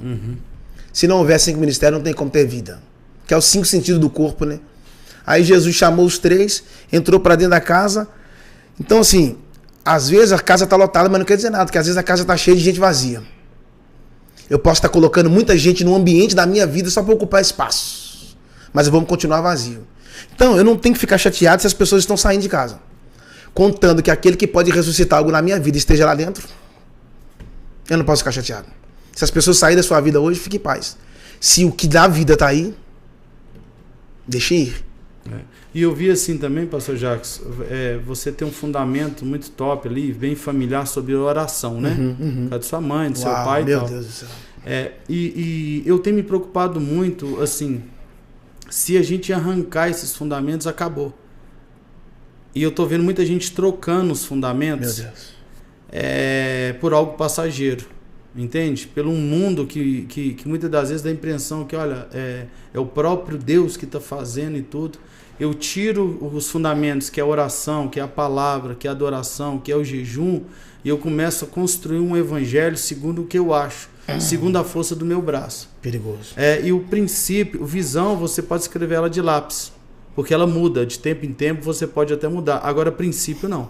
Se não houver 5 ministérios, não tem como ter vida. Que é os 5 sentidos do corpo, né? Aí Jesus chamou os 3, entrou para dentro da casa. Então assim, às vezes a casa está lotada, mas não quer dizer nada, porque às vezes a casa está cheia de gente vazia. Eu posso estar colocando muita gente no ambiente da minha vida só para ocupar espaço. Mas vamos continuar vazio. Então, eu não tenho que ficar chateado se as pessoas estão saindo de casa. Contando que aquele que pode ressuscitar algo na minha vida esteja lá dentro. Eu não posso ficar chateado. Se as pessoas saírem da sua vida hoje, fique em paz. Se o que dá vida está aí, deixe ir. E eu vi assim também, pastor Jacques, você tem um fundamento muito top ali, bem familiar sobre oração, né? Por causa de sua mãe, do seu pai e tal. Meu Deus do céu. E eu tenho me preocupado muito, assim, se a gente arrancar esses fundamentos, acabou. E eu tô vendo muita gente trocando os fundamentos por algo passageiro. Entende? Pelo um mundo que muitas das vezes dá a impressão que, olha, é o próprio Deus que está fazendo e tudo. Eu tiro os fundamentos, que é a oração, que é a palavra, que é a adoração, que é o jejum, e eu começo a construir um evangelho segundo o que eu acho, segundo a força do meu braço. Perigoso. E o princípio, visão, você pode escrever ela de lápis, porque ela muda, de tempo em tempo você pode até mudar. Agora, princípio não.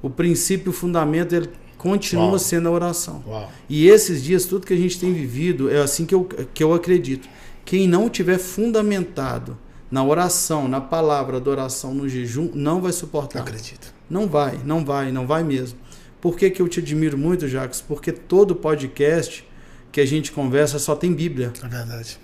O princípio, o fundamento, ele continua sendo a oração. E esses dias, tudo que a gente tem vivido, é assim que eu acredito. Quem não tiver fundamentado na oração, na palavra, adoração, no jejum, não vai suportar. Não acredito. Não vai mesmo. Por que eu te admiro muito, Jacques? Porque todo podcast que a gente conversa só tem Bíblia. É verdade.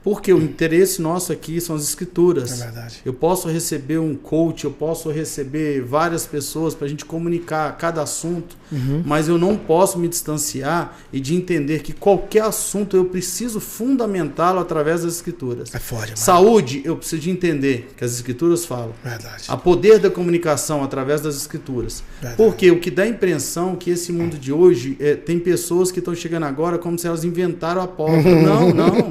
Porque o interesse nosso aqui são as escrituras. É verdade. Eu posso receber um coach, eu posso receber várias pessoas para a gente comunicar cada assunto, mas eu não posso me distanciar e de entender que qualquer assunto eu preciso fundamentá-lo através das escrituras. É forte, mano. Saúde, eu preciso de entender que as escrituras falam. Verdade. A poder da comunicação através das escrituras. Verdade. Porque o que dá a impressão que esse mundo de hoje tem pessoas que estão chegando agora como se elas inventaram a pólvora. Não.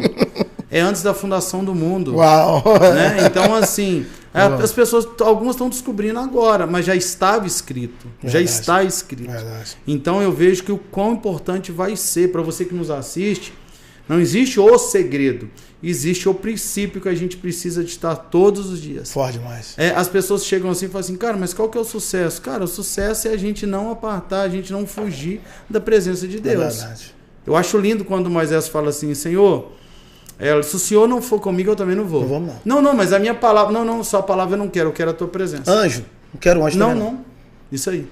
É antes da fundação do mundo. Uau! Né? Então, assim, as pessoas, algumas estão descobrindo agora, mas já estava escrito. Verdade. Já está escrito. Verdade. Então, eu vejo que o quão importante vai ser para você que nos assiste. Não existe o segredo. Existe o princípio que a gente precisa de estar todos os dias. Forte demais. As pessoas chegam assim e falam assim, cara, mas qual que é o sucesso? Cara, o sucesso é a gente não apartar, a gente não fugir da presença de Deus. É verdade. Eu acho lindo quando Moisés fala assim, Senhor... se o senhor não for comigo, eu também não vou. Não vamos não. Não, mas a minha palavra... Não, só a palavra eu quero a tua presença. Anjo. Não quero anjo também. Não. Isso aí.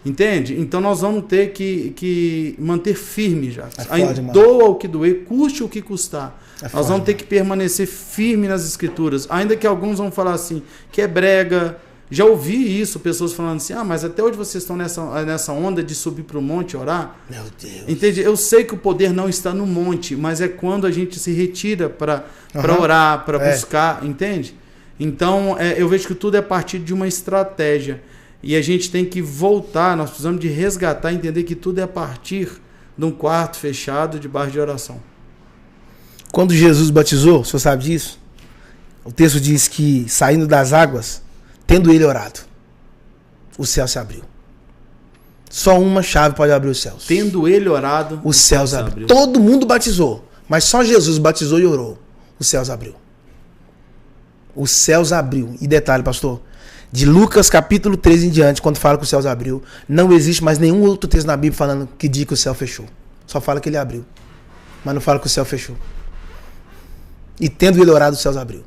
Entende? Então nós vamos ter que manter firme já. Doa o que doer, custe o que custar. Nós vamos ter que permanecer firme nas escrituras. Ainda que alguns vão falar assim, que é brega, Já ouvi isso, pessoas falando assim, mas até hoje vocês estão nessa onda de subir para o monte e orar? Meu Deus. Entende? Eu sei que o poder não está no monte, mas é quando a gente se retira para orar, para buscar, entende? Então, eu vejo que tudo é a partir de uma estratégia. E a gente tem que voltar, nós precisamos de resgatar, entender que tudo é a partir de um quarto fechado, debaixo de oração. Quando Jesus batizou, o senhor sabe disso? O texto diz que, saindo das águas, tendo ele orado, o céu se abriu. Só uma chave pode abrir os céus. Tendo ele orado, os céus abriu. Todo mundo batizou, mas só Jesus batizou e orou. Os céus abriu. Os céus abriu. E detalhe, pastor, de Lucas capítulo 13 em diante, quando fala que os céus abriu, não existe mais nenhum outro texto na Bíblia falando que diz que o céu fechou. Só fala que ele abriu, mas não fala que o céu fechou. E tendo ele orado, os céus abriu.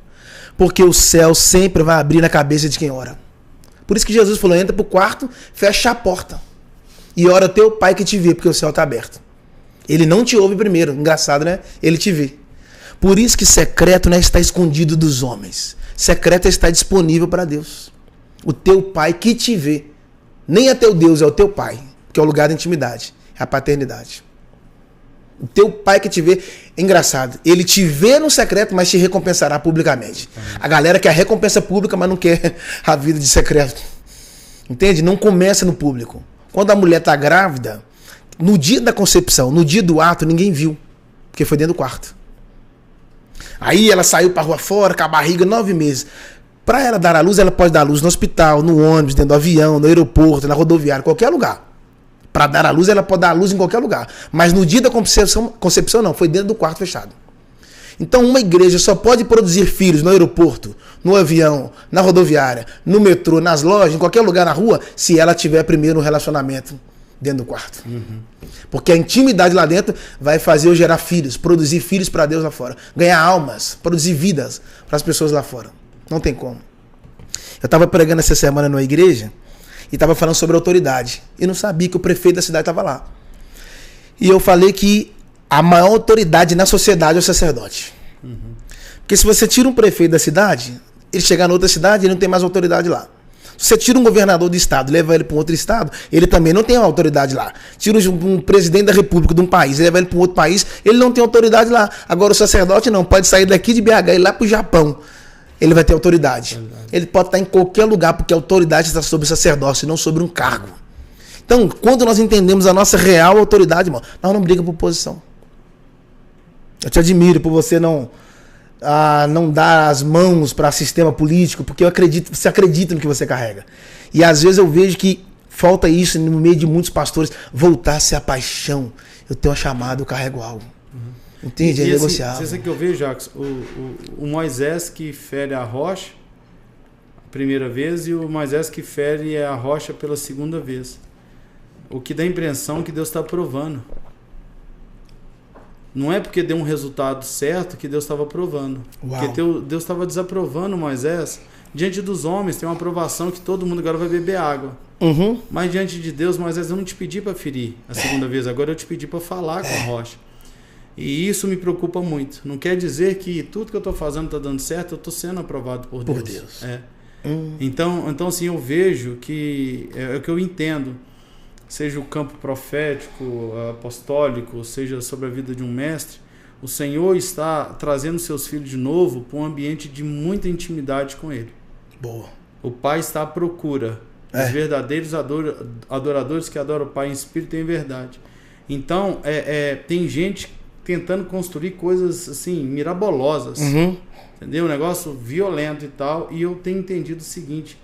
Porque o céu sempre vai abrir na cabeça de quem ora. Por isso que Jesus falou, entra pro quarto, fecha a porta. E ora teu pai que te vê, porque o céu está aberto. Ele não te ouve primeiro. Engraçado, né? Ele te vê. Por isso que secreto não está escondido dos homens. Secreto está disponível para Deus. O teu pai que te vê. Nem é teu Deus, é o teu pai. Que é o lugar da intimidade. É a paternidade. O teu pai que te vê, é engraçado, ele te vê no secreto, mas te recompensará publicamente. A galera quer a recompensa pública, mas não quer a vida de secreto. Entende? Não começa no público. Quando a mulher está grávida, no dia da concepção, no dia do ato, ninguém viu, porque foi dentro do quarto. Aí ela saiu para rua fora, com a barriga, 9 meses. Para ela dar à luz, ela pode dar à luz no hospital, no ônibus, dentro do avião, no aeroporto, na rodoviária, qualquer lugar. Para dar à luz, ela pode dar à luz em qualquer lugar. Mas no dia da concepção não, foi dentro do quarto fechado. Então uma igreja só pode produzir filhos no aeroporto, no avião, na rodoviária, no metrô, nas lojas, em qualquer lugar na rua, se ela tiver primeiro um relacionamento dentro do quarto. Porque a intimidade lá dentro vai fazer eu gerar filhos, produzir filhos para Deus lá fora. Ganhar almas, produzir vidas para as pessoas lá fora. Não tem como. Eu estava pregando essa semana numa igreja e estava falando sobre autoridade. E não sabia que o prefeito da cidade estava lá. E eu falei que a maior autoridade na sociedade é o sacerdote. Porque se você tira um prefeito da cidade, ele chegar em outra cidade, ele não tem mais autoridade lá. Se você tira um governador do estado, leva ele para um outro estado, ele também não tem autoridade lá. Tira um presidente da república de um país, leva ele para um outro país, ele não tem autoridade lá. Agora o sacerdote não, pode sair daqui de BH e ir lá para o Japão. Ele vai ter autoridade. Ele pode estar em qualquer lugar, porque a autoridade está sobre o sacerdócio, não sobre um cargo. Então, quando nós entendemos a nossa real autoridade, irmão, nós não brigamos por posição. Eu te admiro por você não dar as mãos para sistema político, porque você acredita no que você carrega. E às vezes eu vejo que falta isso no meio de muitos pastores, voltar-se a paixão. Eu tenho uma chamada, eu carrego algo. Entende? É negociável. Isso que eu vejo, Jacques, o Moisés que fere a rocha a primeira vez e o Moisés que fere a rocha pela segunda vez. O que dá a impressão que Deus está provando. Não é porque deu um resultado certo que Deus estava provando. Uau. Porque Deus estava desaprovando Moisés diante dos homens. Tem uma aprovação que todo mundo agora vai beber água. Mas diante de Deus, Moisés, eu não te pedi para ferir a segunda vez. Agora eu te pedi para falar com a rocha. E isso me preocupa muito. Não quer dizer que tudo que eu estou fazendo está dando certo, eu estou sendo aprovado por Deus. Por Deus. Então assim, eu vejo que é o que eu entendo. Seja o campo profético, apostólico, seja sobre a vida de um mestre, o Senhor está trazendo seus filhos de novo para um ambiente de muita intimidade com Ele. Boa. O Pai está à procura dos verdadeiros adoradores que adoram o Pai em espírito e em verdade. Então, tem gente tentando construir coisas assim, mirabolosas, entendeu? Um negócio violento e tal, e eu tenho entendido o seguinte...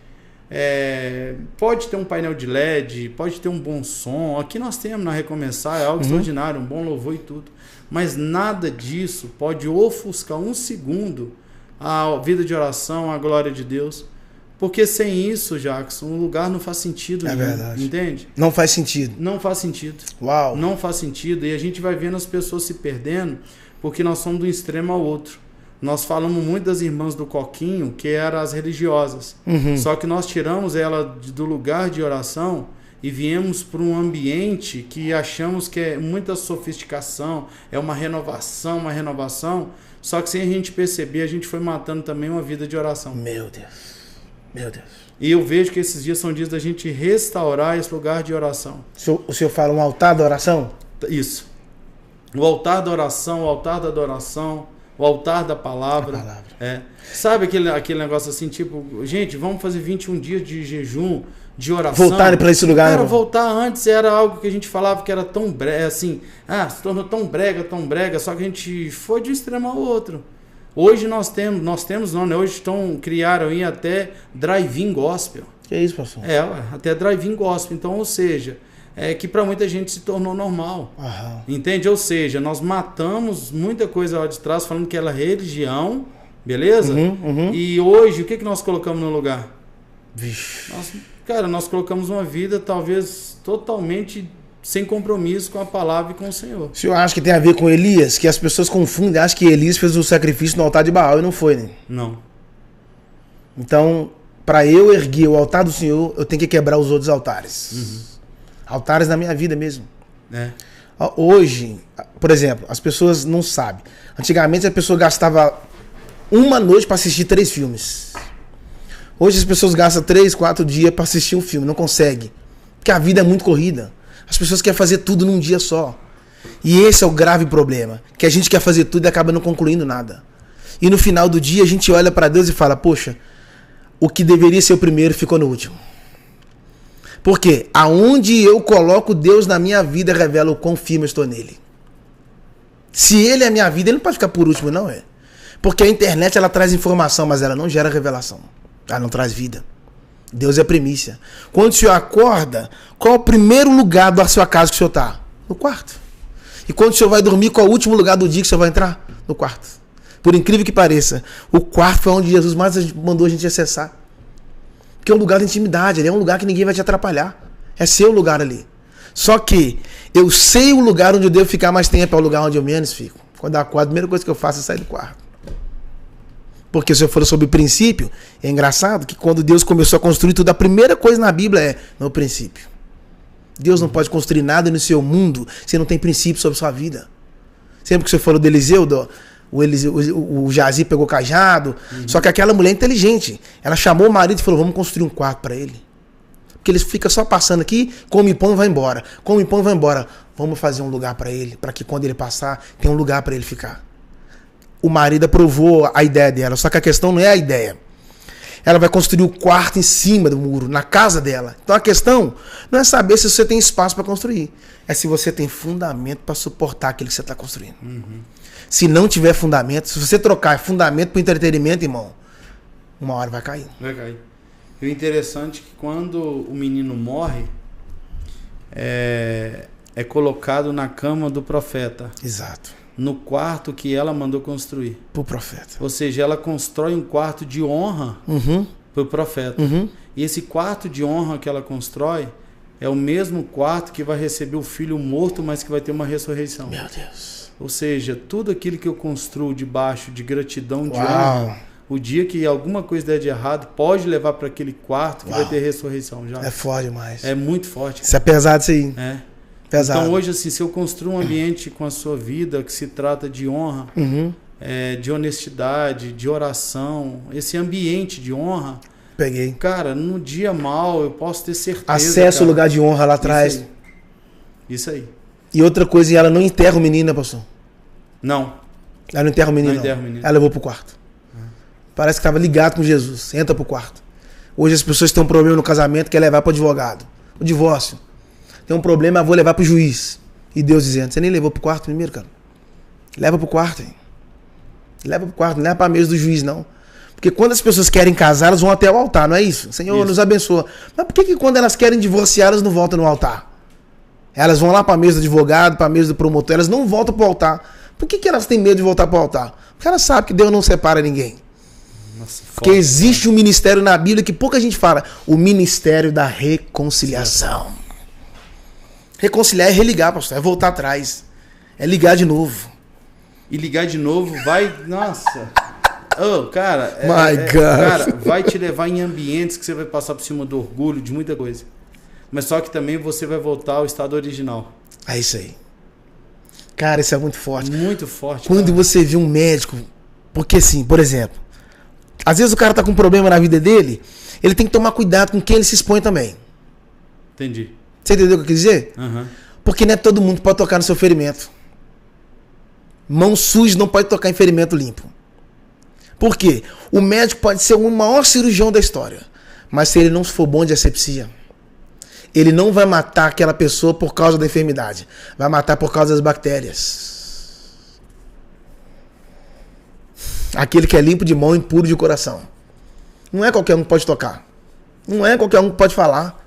pode ter um painel de LED, pode ter um bom som. Aqui nós temos na Recomeçar, é algo extraordinário, um bom louvor e tudo. Mas nada disso pode ofuscar um segundo a vida de oração, a glória de Deus. Porque sem isso, Jackson, o lugar não faz sentido. É verdade. Entende? Não faz sentido. Não faz sentido. Uau. Não faz sentido. E a gente vai vendo as pessoas se perdendo porque nós somos de um extremo ao outro. Nós falamos muito das irmãs do Coquinho, que eram as religiosas. Só que nós tiramos ela do lugar de oração e viemos para um ambiente que achamos que é muita sofisticação, é uma renovação. Só que sem a gente perceber, a gente foi matando também uma vida de oração. Meu Deus. Meu Deus. E eu vejo que esses dias são dias da gente restaurar esse lugar de oração. O senhor fala um altar da oração? Isso. O altar da oração, o altar da adoração, o altar da palavra. Sabe aquele negócio assim, tipo, gente, vamos fazer 21 dias de jejum, de oração. Voltarem para esse lugar. Cara, voltar antes era algo que a gente falava que era tão brega, assim, se tornou tão brega, só que a gente foi de um extremo ao outro. Hoje hoje criaram aí até drive-in gospel. Que é isso, pastor? Até drive-in gospel. Então, ou seja, que para muita gente se tornou normal. Aham. Entende? Ou seja, nós matamos muita coisa lá de trás falando que ela é religião, beleza? E hoje, o que nós colocamos no lugar? Vixe. Nós colocamos uma vida talvez totalmente sem compromisso com a palavra e com o Senhor. O senhor acha que tem a ver com Elias? Que as pessoas confundem, acham que Elias fez o sacrifício no altar de Baal e não foi, né? Não. Então, para eu erguer o altar do Senhor, eu tenho que quebrar os outros altares. Altares na minha vida mesmo. Hoje, por exemplo, as pessoas não sabem. Antigamente a pessoa gastava uma noite para assistir 3 filmes. Hoje as pessoas gastam 3, 4 dias para assistir um filme. Não consegue. Porque a vida é muito corrida. As pessoas querem fazer tudo num dia só. E esse é o grave problema. Que a gente quer fazer tudo e acaba não concluindo nada. E no final do dia a gente olha para Deus e fala, poxa, o que deveria ser o primeiro ficou no último. Porque aonde eu coloco Deus na minha vida revela o quão firme eu estou nele. Se ele é a minha vida, ele não pode ficar por último, não é? Porque a internet ela traz informação, mas ela não gera revelação. Ela não traz vida. Deus é primícia. Quando o senhor acorda, qual é o primeiro lugar da sua casa que o senhor está? No quarto. E quando o senhor vai dormir, qual é o último lugar do dia que o senhor vai entrar? No quarto. Por incrível que pareça, o quarto foi onde Jesus mais mandou a gente acessar. Porque é um lugar de intimidade, ele é um lugar que ninguém vai te atrapalhar. É seu lugar ali. Só que eu sei o lugar onde eu devo ficar mais tempo, é o lugar onde eu menos fico. Quando eu acordo, a primeira coisa que eu faço é sair do quarto. Porque se eu for sobre o princípio, é engraçado que quando Deus começou a construir tudo, a primeira coisa na Bíblia é no princípio. Deus não pode construir nada no seu mundo se não tem princípio sobre a sua vida. Sempre que você falou do Eliseu, o Jazi pegou cajado, só que aquela mulher é inteligente. Ela chamou o marido e falou, vamos construir um quarto para ele. Porque ele fica só passando aqui, come pão e vai embora. Come pão e vai embora. Vamos fazer um lugar para ele, para que quando ele passar, tenha um lugar para ele ficar. O marido aprovou a ideia dela, só que a questão não é a ideia. Ela vai construir o quarto em cima do muro, na casa dela. Então a questão não é saber se você tem espaço para construir, é se você tem fundamento para suportar aquilo que você está construindo. Se não tiver fundamento, se você trocar fundamento para entretenimento, irmão, uma hora vai cair. Vai cair. E o interessante é que quando o menino morre, é colocado na cama do profeta. Exato. No quarto que ela mandou construir. Pro profeta. Ou seja, ela constrói um quarto de honra pro profeta. E esse quarto de honra que ela constrói é o mesmo quarto que vai receber o filho morto, mas que vai ter uma ressurreição. Meu Deus. Ou seja, tudo aquilo que eu construo debaixo de gratidão, de honra, o dia que alguma coisa der de errado, pode levar para aquele quarto que vai ter ressurreição já. É forte demais. É muito forte. Isso é pesado isso aí. Pesado. Então hoje, assim, se eu construo um ambiente com a sua vida que se trata de honra, de honestidade, de oração, esse ambiente de honra, peguei. Cara, no dia mal eu posso ter certeza. Acesso ao lugar de honra lá atrás. Isso aí. E outra coisa, e ela não enterra o menino, né, pastor? Não. Ela não enterra o menino. Não enterra o menino. Ela levou pro quarto. Parece que estava ligado com Jesus. Entra pro quarto. Hoje as pessoas têm um problema no casamento, quer levar para o advogado. O divórcio. Tem um problema, eu vou levar pro juiz. E Deus dizendo, você nem levou pro quarto primeiro, cara? Leva pro quarto, hein? Leva pro quarto, não leva pra mesa do juiz, não. Porque quando as pessoas querem casar, elas vão até o altar, não é isso? Senhor, nos abençoa. Mas por que quando elas querem divorciar, elas não voltam no altar? Elas vão lá pra mesa do advogado, pra mesa do promotor, elas não voltam pro altar. Por que elas têm medo de voltar pro altar? Porque elas sabem que Deus não separa ninguém. Nossa, porque existe um ministério na Bíblia que pouca gente fala. O ministério da reconciliação. Reconciliar é religar, pastor. É voltar atrás. É ligar de novo. E ligar de novo vai... Nossa. Cara, God. Cara, vai te levar em ambientes que você vai passar por cima do orgulho, de muita coisa. Mas só que também você vai voltar ao estado original. É isso aí. Cara, isso é muito forte. Muito forte. Quando você vê um médico... Porque assim, por exemplo... Às vezes o cara tá com um problema na vida dele... ele tem que tomar cuidado com quem ele se expõe também. Entendi. Você entendeu o que eu quis dizer? Uhum. Porque não é todo mundo que pode tocar no seu ferimento. Mão suja não pode tocar em ferimento limpo. Por quê? O médico pode ser o maior cirurgião da história, mas se ele não for bom de asepsia, ele não vai matar aquela pessoa por causa da enfermidade. Vai matar por causa das bactérias. Aquele que é limpo de mão e puro de coração. Não é qualquer um que pode tocar. Não é qualquer um que pode falar.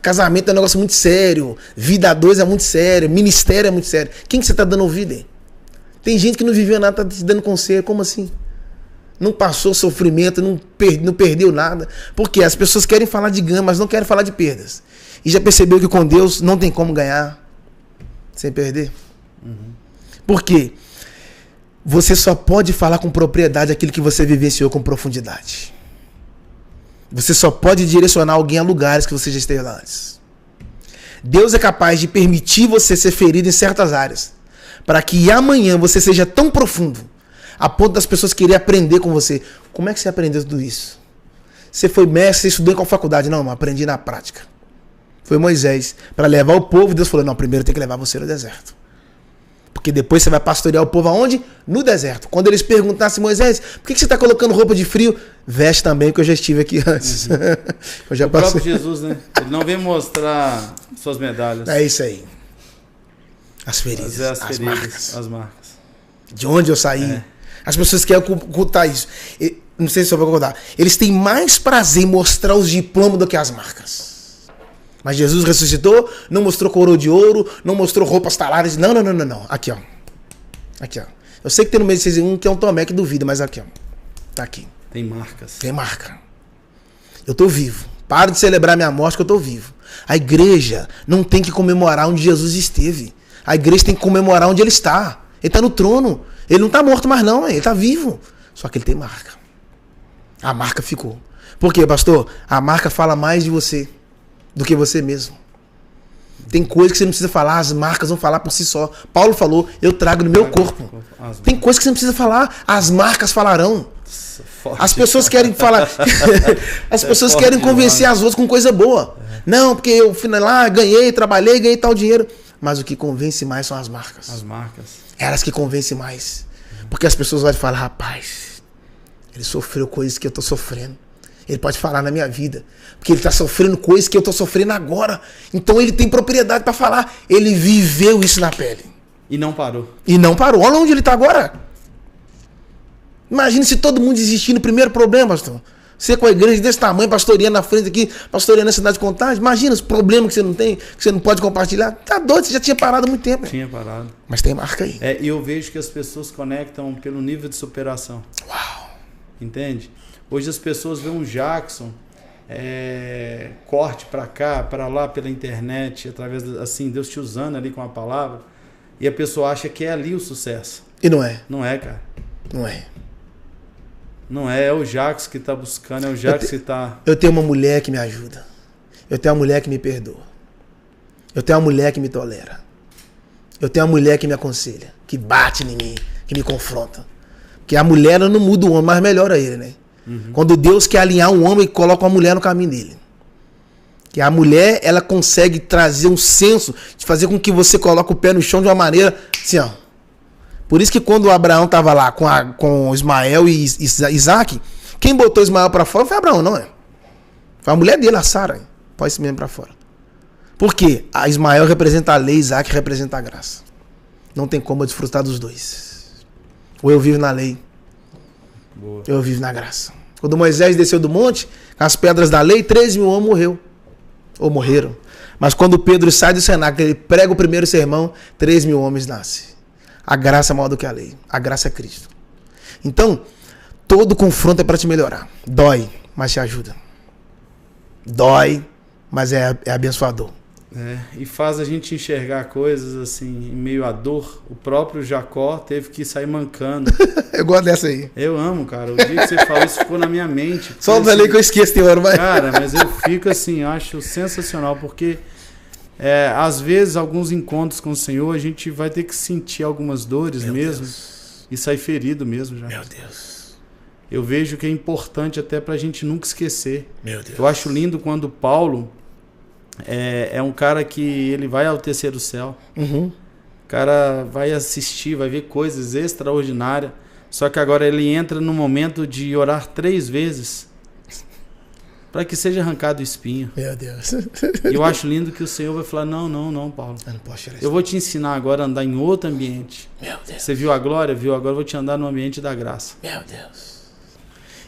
Casamento é um negócio muito sério. Vida a dois é muito sério. Ministério é muito sério. Quem que você está dando ouvido aí? Tem gente que não viveu nada, está te dando conselho. Como assim? Não passou sofrimento, não perdeu nada. Porque as pessoas querem falar de ganho, mas não querem falar de perdas. E já percebeu que com Deus não tem como ganhar sem perder? Uhum. Por quê? Você só pode falar com propriedade aquilo que você vivenciou com profundidade. Você só pode direcionar alguém a lugares que você já esteve lá antes. Deus é capaz de permitir você ser ferido em certas áreas, para que amanhã você seja tão profundo, a ponto das pessoas quererem aprender com você. Como é que você aprendeu tudo isso? Você foi mestre, você estudou em qual faculdade? Não, eu aprendi na prática. Foi Moisés. Para levar o povo, Deus falou, não, primeiro tem que levar você no deserto. Porque depois você vai pastorear o povo aonde? No deserto. Quando eles perguntassem, Moisés, por que você está colocando roupa de frio? Veste também, que eu já estive aqui antes. Uhum. Eu já o passei. próprio Jesus, né? Ele não vem mostrar suas medalhas. É isso aí. As feridas, as marcas. As marcas. De onde eu saí. É. As pessoas querem ocultar isso. Não sei se eu vou contar. Eles têm mais prazer em mostrar os diplomas do que as marcas. Mas Jesus ressuscitou, não mostrou coroa de ouro, não mostrou roupas taladas. Não. Aqui, ó. Aqui, ó. Eu sei que tem no meio de vocês um que é um Tomé que duvida, mas aqui, ó. Tá aqui. Tem marcas. Tem marca. Eu tô vivo. Para de celebrar minha morte que eu tô vivo. A igreja não tem que comemorar onde Jesus esteve. A igreja tem que comemorar onde ele está. Ele está no trono. Ele não está morto mais não, ele está vivo. Só que ele tem marca. A marca ficou. Por quê, pastor? A marca fala mais de você do que você mesmo. Tem coisas que você não precisa falar, as marcas vão falar por si só. Paulo falou, eu trago no meu corpo. Tem coisas que você não precisa falar, as marcas falarão. As pessoas querem falar. As pessoas querem convencer as outras com coisa boa. Não, porque eu fui lá, ganhei, trabalhei, ganhei tal dinheiro. Mas o que convence mais são as marcas. As marcas. Elas que convencem mais. Porque as pessoas vão falar, rapaz, ele sofreu coisas que eu tô sofrendo. Ele pode falar na minha vida. Porque ele tá sofrendo coisas que eu tô sofrendo agora. Então ele tem propriedade para falar. Ele viveu isso na pele. E não parou. E não parou. Olha onde ele tá agora. Imagina se todo mundo desistir no primeiro problema, pastor. Você com a igreja desse tamanho, pastoreando na frente aqui, pastoreando na cidade de Contagem. Imagina os problemas que você não tem, que você não pode compartilhar. Tá doido, você já tinha parado há muito tempo. Tinha parado. Mas tem marca aí. E eu vejo que as pessoas conectam pelo nível de superação. Uau. Entende? Hoje as pessoas veem um Jackson, corte pra cá, pra lá, pela internet, através, assim, Deus te usando ali com a palavra, e a pessoa acha que é ali o sucesso. E não é. Não é, cara. Não é. Não é o Jackson que tá buscando, é o Jackson que tá... Eu tenho uma mulher que me ajuda. Eu tenho uma mulher que me perdoa. Eu tenho uma mulher que me tolera. Eu tenho uma mulher que me aconselha, que bate em mim, que me confronta. Porque a mulher ela não muda o homem, mas melhora ele, né? Uhum. Quando Deus quer alinhar um homem, coloca uma mulher no caminho dele. Que a mulher, ela consegue trazer um senso de fazer com que você coloque o pé no chão de uma maneira assim, ó. Por isso que quando o Abraão estava lá com Ismael e Isaac, quem botou Ismael para fora foi Abraão, não é? Foi a mulher dele, a Sara. Põe esse menino para fora. Por quê? A Ismael representa a lei, Isaac representa a graça. Não tem como eu desfrutar dos dois. Ou eu vivo na lei, ou eu vivo na graça. Quando Moisés desceu do monte, com as pedras da lei, 13 mil homens morreram. Mas quando Pedro sai do cenáculo, ele prega o primeiro sermão, 3 mil homens nascem. A graça é maior do que a lei. A graça é Cristo. Então, todo confronto é para te melhorar. Dói, mas te ajuda. Dói, mas é abençoador. E faz a gente enxergar coisas assim, em meio à dor. O próprio Jacó teve que sair mancando. Eu gosto dessa aí. Eu amo, cara. O dia que você falou, isso ficou na minha mente. Só assim, que eu esqueço, tem hora, vai. Cara, mas eu fico assim, acho sensacional, porque às vezes, alguns encontros com o Senhor, a gente vai ter que sentir algumas dores mesmo. Deus. E sair ferido mesmo já. Meu Deus. eu vejo que é importante até para a gente nunca esquecer. Meu Deus. Eu acho lindo quando Paulo é um cara que ele vai ao terceiro céu. Uhum. O cara vai assistir, vai ver coisas extraordinárias. Só que agora ele entra no momento de orar 3 vezes para que seja arrancado o espinho. Meu Deus. E eu acho lindo que o Senhor vai falar, não, Paulo. Eu não posso tirar isso. Eu vou te ensinar agora a andar em outro ambiente. Meu Deus. Você viu a glória? Viu? Agora eu vou te andar no ambiente da graça. Meu Deus.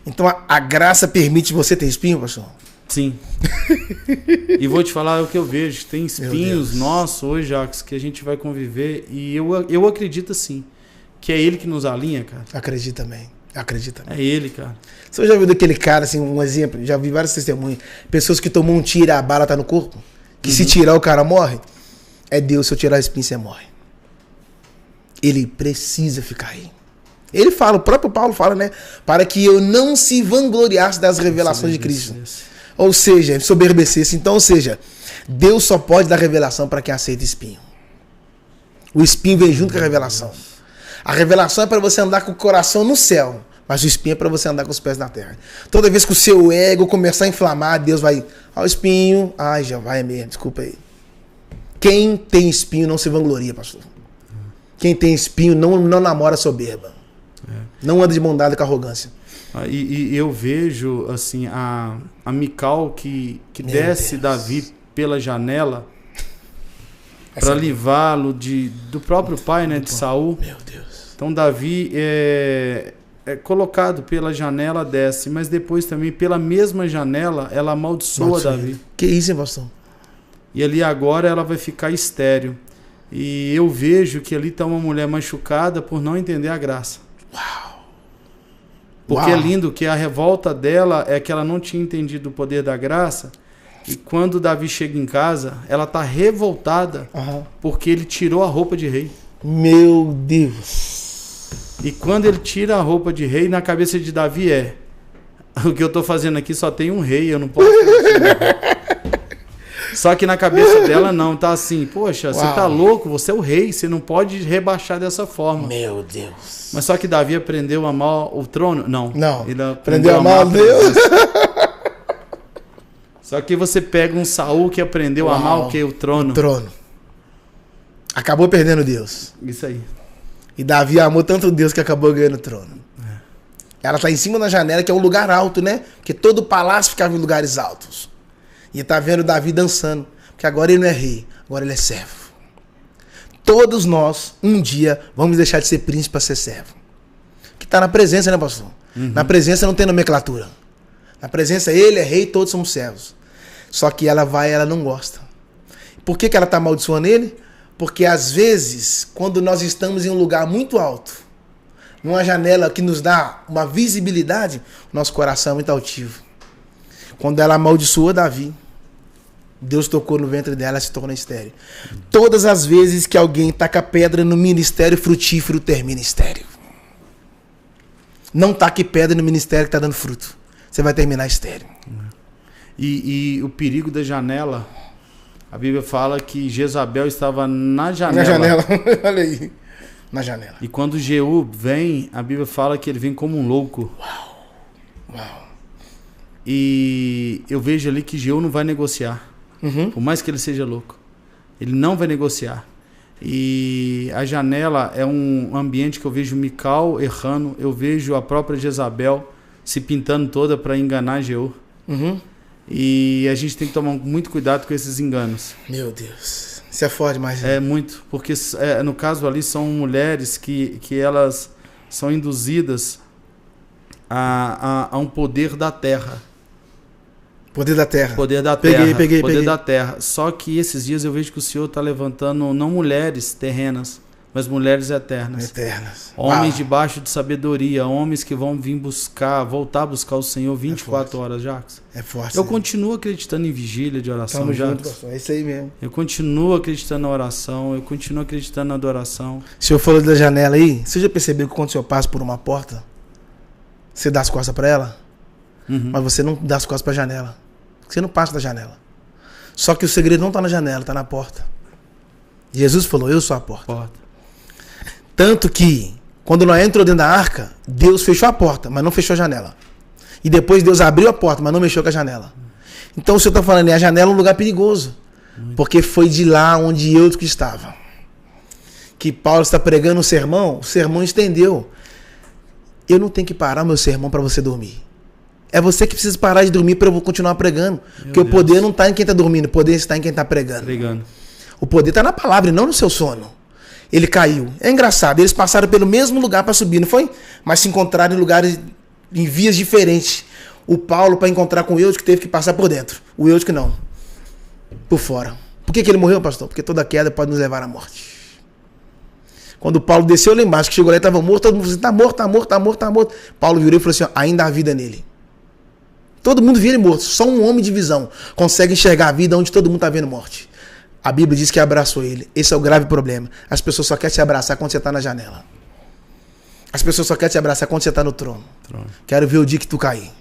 Então a graça permite você ter espinho, pastor? Sim. E vou te falar o que eu vejo. Tem espinhos nossos hoje, Jacques, que a gente vai conviver. E eu acredito sim, que é Ele que nos alinha, cara. Acredito também. É Ele, cara. Você já viu daquele cara, assim, um exemplo? Já vi vários testemunhos. Pessoas que tomam um tiro e a bala tá no corpo. Que se tirar o cara morre. É Deus, se eu tirar a espinha, você morre. Ele precisa ficar aí. Ele fala, o próprio Paulo fala, né? Para que eu não se vangloriasse das revelações de Cristo. Ou seja, soberbecesse. Então, ou seja, Deus só pode dar revelação para quem aceita espinho. O espinho vem junto com a revelação. A revelação é para você andar com o coração no céu, mas o espinho é para você andar com os pés na terra. Toda vez que o seu ego começar a inflamar, Deus vai... Ó, o espinho... Ai, já vai mesmo, desculpa aí. Quem tem espinho não se vangloria, pastor. Quem tem espinho não namora soberba. Não anda de mão dada com arrogância. E eu vejo, assim, a Mical que desce Davi pela janela para livrá-lo do próprio pai, né, de Saul. Meu Deus. Então Davi é colocado pela janela, desce, mas depois também pela mesma janela ela amaldiçoa Davi. Que isso, hein, pastor? E ali agora ela vai ficar estéril. E eu vejo que ali está uma mulher machucada por não entender a graça. Uau! Porque é lindo que a revolta dela é que ela não tinha entendido o poder da graça. E quando Davi chega em casa, ela está revoltada porque ele tirou a roupa de rei. Meu Deus! E quando ele tira a roupa de rei, na cabeça de Davi o que eu estou fazendo aqui só tem um rei, eu não posso fazer. Só que na cabeça dela não, tá assim, poxa, você tá louco, você é o rei, você não pode rebaixar dessa forma. Meu Deus. Mas só que Davi aprendeu a amar o trono? Não. Ele aprendeu a amar Deus. Só que você pega um Saul que aprendeu a amar o que? O trono. O trono. Acabou perdendo Deus. Isso aí. E Davi amou tanto Deus que acabou ganhando o trono. Ela tá em cima da janela, que é um lugar alto, né? Porque todo palácio ficava em lugares altos. E tá vendo Davi dançando. Porque agora ele não é rei, agora ele é servo. Todos nós, um dia, vamos deixar de ser príncipe para ser servo. Que tá na presença, né, pastor? Na presença não tem nomenclatura. Na presença ele é rei, todos somos servos. Só que ela não gosta. Por que ela tá amaldiçoando ele? Porque às vezes, quando nós estamos em um lugar muito alto, numa janela que nos dá uma visibilidade, nosso coração é muito altivo. Quando ela amaldiçoou Davi, Deus tocou no ventre dela e se tornou estéril. Todas as vezes que alguém taca pedra no ministério frutífero, termina estéril. Não taque pedra no ministério que está dando fruto. Você vai terminar estéril. E o perigo da janela, a Bíblia fala que Jezabel estava na janela. Na janela, olha aí. Na janela. E quando Jeú vem, a Bíblia fala que ele vem como um louco. Uau. E eu vejo ali que Jeú não vai negociar. Por mais que ele seja louco. Ele não vai negociar. E a janela é um ambiente que eu vejo Mical errando. Eu vejo a própria Jezabel se pintando toda para enganar Jeú. E a gente tem que tomar muito cuidado com esses enganos. Meu Deus. Isso é forte demais. É muito. Porque no caso ali são mulheres que elas são induzidas a um poder da terra. Poder da terra. Poder da terra. Peguei. Da terra. Só que esses dias eu vejo que o Senhor está levantando não mulheres terrenas, mas mulheres eternas. Homens debaixo de sabedoria, homens que vão voltar a buscar o Senhor 24 horas, Jacques. É forte. Eu continuo acreditando em vigília de oração, Tamo Jacques. junto, pastor. É isso aí mesmo. Eu continuo acreditando na oração, eu continuo acreditando na adoração. O senhor falou da janela aí, você já percebeu que quando o senhor passa por uma porta, você dá as costas para ela? Mas você não dá as costas para a janela. Você não passa da janela. Só que o segredo não está na janela, está na porta. Jesus falou, eu sou a porta. Tanto que Quando Noé entrou dentro da arca, Deus fechou a porta, mas não fechou a janela. E depois Deus abriu a porta, mas não mexeu com a janela. Então o Senhor está falando, a janela é um lugar perigoso. Porque foi de lá onde eu que estava. Que Paulo está pregando o sermão estendeu. Eu não tenho que parar o meu sermão para você dormir. É você que precisa parar de dormir para eu continuar pregando. Porque o poder não está em quem está dormindo, o poder está em quem está pregando. O poder está na palavra e não no seu sono. Ele caiu. É engraçado, eles passaram pelo mesmo lugar para subir, não foi? Mas se encontraram em lugares, em vias diferentes. O Paulo, para encontrar com o Eudes, que teve que passar por dentro. O Eudes que não. Por fora. Por que ele morreu, pastor? Porque toda queda pode nos levar à morte. Quando o Paulo desceu lá embaixo, que chegou lá e estava morto, todo mundo falou assim, tá morto, tá morto, tá morto, tá morto. Paulo virou e falou assim, ó, ainda há vida nele. Todo mundo vira ele morto. Só um homem de visão consegue enxergar a vida onde todo mundo está vendo morte. A Bíblia diz que abraçou ele. Esse é o grave problema. As pessoas só querem te abraçar quando você está na janela. As pessoas só querem te abraçar quando você está no trono. Quero ver o dia que tu cair.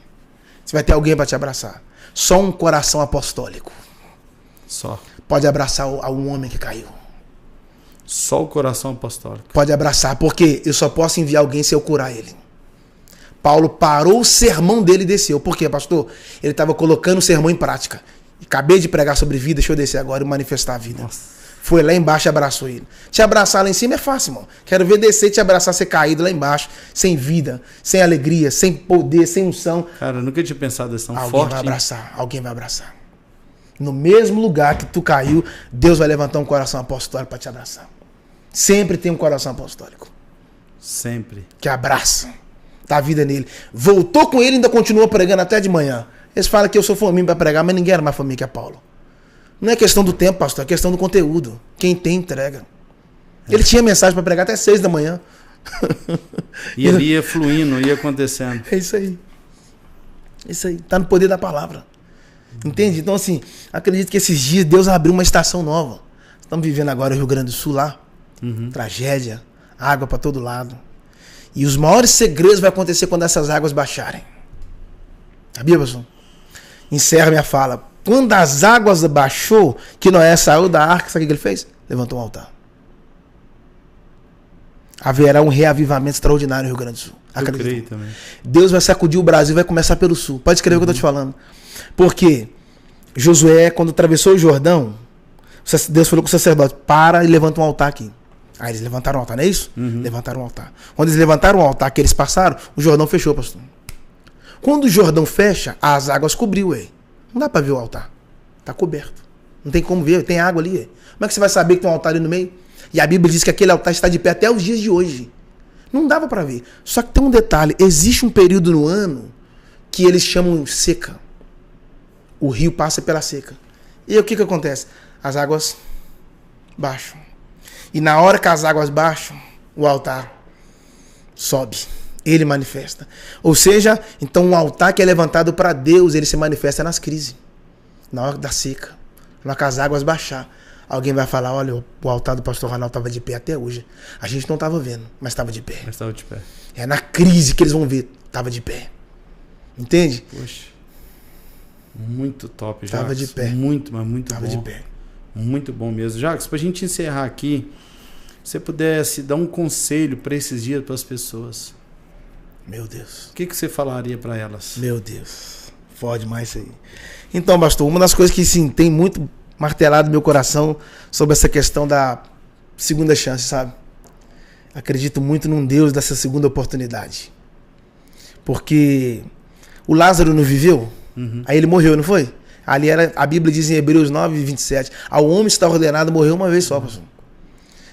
Você vai ter alguém para te abraçar. Só um coração apostólico. Só. Pode abraçar um homem que caiu. Só o coração apostólico. Pode abraçar, porque eu só posso enviar alguém se eu curar ele. Paulo parou o sermão dele e desceu. Por quê, pastor? Ele estava colocando o sermão em prática. Acabei de pregar sobre vida, deixa eu descer agora e manifestar a vida. Nossa. Foi lá embaixo e abraçou ele. Te abraçar lá em cima é fácil, irmão. Quero ver descer e te abraçar, ser caído lá embaixo, sem vida, sem alegria, sem poder, sem unção. Cara, eu nunca tinha pensado dessa tão alguém forte. Vai abraçar, alguém vai abraçar. No mesmo lugar que tu caiu, Deus vai levantar um coração apostólico para te abraçar. Sempre tem um coração apostólico. Sempre. Que abraça. Dá a vida nele. Voltou com ele e ainda continua pregando até de manhã. Eles falam que eu sou fominho para pregar, mas ninguém era mais fominho que a Paulo. Não é questão do tempo, pastor, é questão do conteúdo. Quem tem, entrega. Ele tinha mensagem para pregar até 6 da manhã. E ele ia fluindo, ia acontecendo. É isso aí. Isso aí. Está no poder da palavra. Entende? Então, assim, acredito que esses dias Deus abriu uma estação nova. Estamos vivendo agora o Rio Grande do Sul lá. Tragédia, água para todo lado. E os maiores segredos vão acontecer quando essas águas baixarem. Sabia, pastor? Encerra minha fala. Quando as águas baixou, que Noé saiu da arca, sabe o que ele fez? Levantou um altar. Haverá um reavivamento extraordinário no Rio Grande do Sul. Eu creio também. Deus vai sacudir o Brasil e vai começar pelo sul. Pode escrever o que eu estou te falando. Porque Josué, quando atravessou o Jordão, Deus falou com o sacerdote, para e levanta um altar aqui. Aí eles levantaram o altar, não é isso? Levantaram o altar. Quando eles levantaram o altar que eles passaram, o Jordão fechou, pastor. Quando o Jordão fecha, as águas cobriu ele. Não dá para ver o altar. Está coberto. Não tem como ver, tem água ali. Como é que você vai saber que tem um altar ali no meio? E a Bíblia diz que aquele altar está de pé até os dias de hoje. Não dava para ver. Só que tem um detalhe. Existe um período no ano que eles chamam seca. O rio passa pela seca. E aí, o que acontece? As águas baixam. E na hora que as águas baixam, o altar sobe. Ele manifesta. Ou seja, então um altar que é levantado para Deus, ele se manifesta nas crises. Na hora da seca. Na hora que as águas baixar. Alguém vai falar, olha, o altar do pastor Ronaldo estava de pé até hoje. A gente não estava vendo, mas estava de pé. Mas estava de pé. É na crise que eles vão ver. Estava de pé. Entende? Poxa. Muito top, Jacques. Estava de pé. Muito, mas muito tava bom. Estava de pé. Muito bom mesmo. Jacques, para a gente encerrar aqui, se você pudesse dar um conselho para esses dias para as pessoas. Meu Deus. O que você falaria para elas? Meu Deus. Fode mais isso aí. Então, pastor, uma das coisas que sim, tem muito martelado no meu coração sobre essa questão da segunda chance, sabe? Acredito muito num Deus dessa segunda oportunidade. Porque o Lázaro não viveu? Aí ele morreu, não foi? Ali era, a Bíblia diz em Hebreus 9, 27, ao homem está ordenado morrer uma vez só, pastor.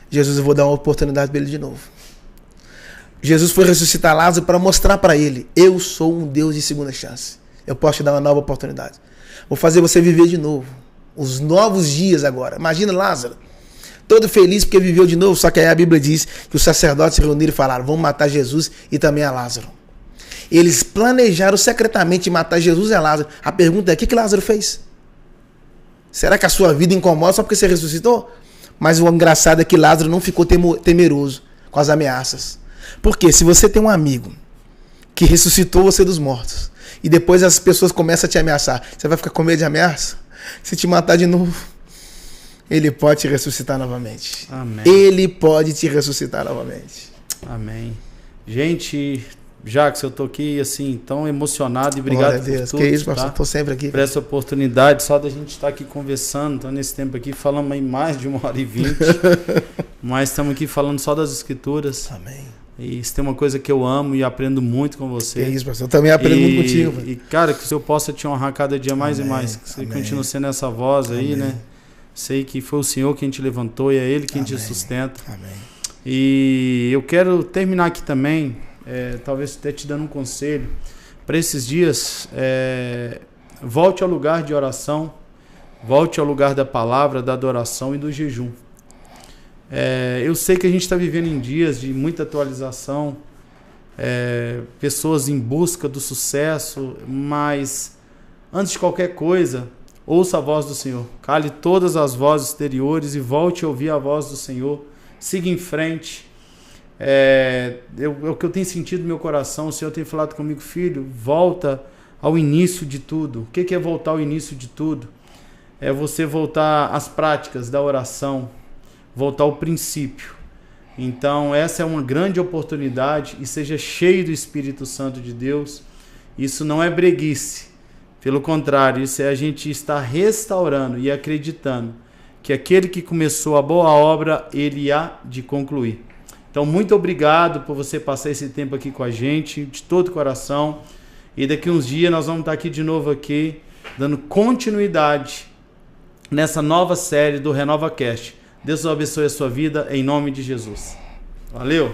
Jesus, eu vou dar uma oportunidade para ele de novo. Jesus foi ressuscitar Lázaro para mostrar para ele, eu sou um Deus de segunda chance. Eu posso te dar uma nova oportunidade. Vou fazer você viver de novo. Os novos dias agora. Imagina Lázaro, todo feliz porque viveu de novo, só que aí a Bíblia diz que os sacerdotes se reuniram e falaram, vamos matar Jesus e também a Lázaro. Eles planejaram secretamente matar Jesus e a Lázaro. A pergunta é, o que Lázaro fez? Será que a sua vida incomoda só porque você ressuscitou? Mas o engraçado é que Lázaro não ficou temeroso com as ameaças. Porque se você tem um amigo que ressuscitou você dos mortos e depois as pessoas começam a te ameaçar, você vai ficar com medo de ameaça? Se te matar de novo, ele pode te ressuscitar novamente. Amém. Ele pode te ressuscitar novamente. Amém. Gente, Jacques, eu tô aqui assim tão emocionado e obrigado Glória a Deus. por tudo. Que isso, pastor? Tá? Tô sempre aqui. Por essa oportunidade, só da gente estar aqui conversando, então nesse tempo aqui, falamos aí mais de 1h20, mas estamos aqui falando só das Escrituras. Amém. E isso tem uma coisa que eu amo e aprendo muito com você. Que isso, pastor? Eu também aprendo muito contigo. E, cara, que o Senhor possa te honrar cada dia mais Amém. e mais. Que você Amém. continue sendo essa voz aí, Amém. né? Sei que foi o Senhor quem te levantou e é Ele quem Amém. te sustenta. Amém. E eu quero terminar aqui também, talvez até te dando um conselho, para esses dias, volte ao lugar de oração, volte ao lugar da palavra, da adoração e do jejum. Eu sei que a gente está vivendo em dias de muita atualização, pessoas em busca do sucesso, mas antes de qualquer coisa, ouça a voz do Senhor, cale todas as vozes exteriores e volte a ouvir a voz do Senhor. Siga em frente. O que eu tenho sentido no meu coração, o Senhor tem falado comigo, filho, volta ao início de tudo. O que é voltar ao início de tudo? É você voltar às práticas da oração, voltar ao princípio. Então essa é uma grande oportunidade e seja cheio do Espírito Santo de Deus. Isso não é breguice, pelo contrário, isso é a gente estar restaurando e acreditando que aquele que começou a boa obra, ele há de concluir. Então, muito obrigado por você passar esse tempo aqui com a gente, de todo o coração. E daqui uns dias nós vamos estar aqui de novo aqui, dando continuidade nessa nova série do RenovaCast. Deus abençoe a sua vida, em nome de Jesus. Valeu!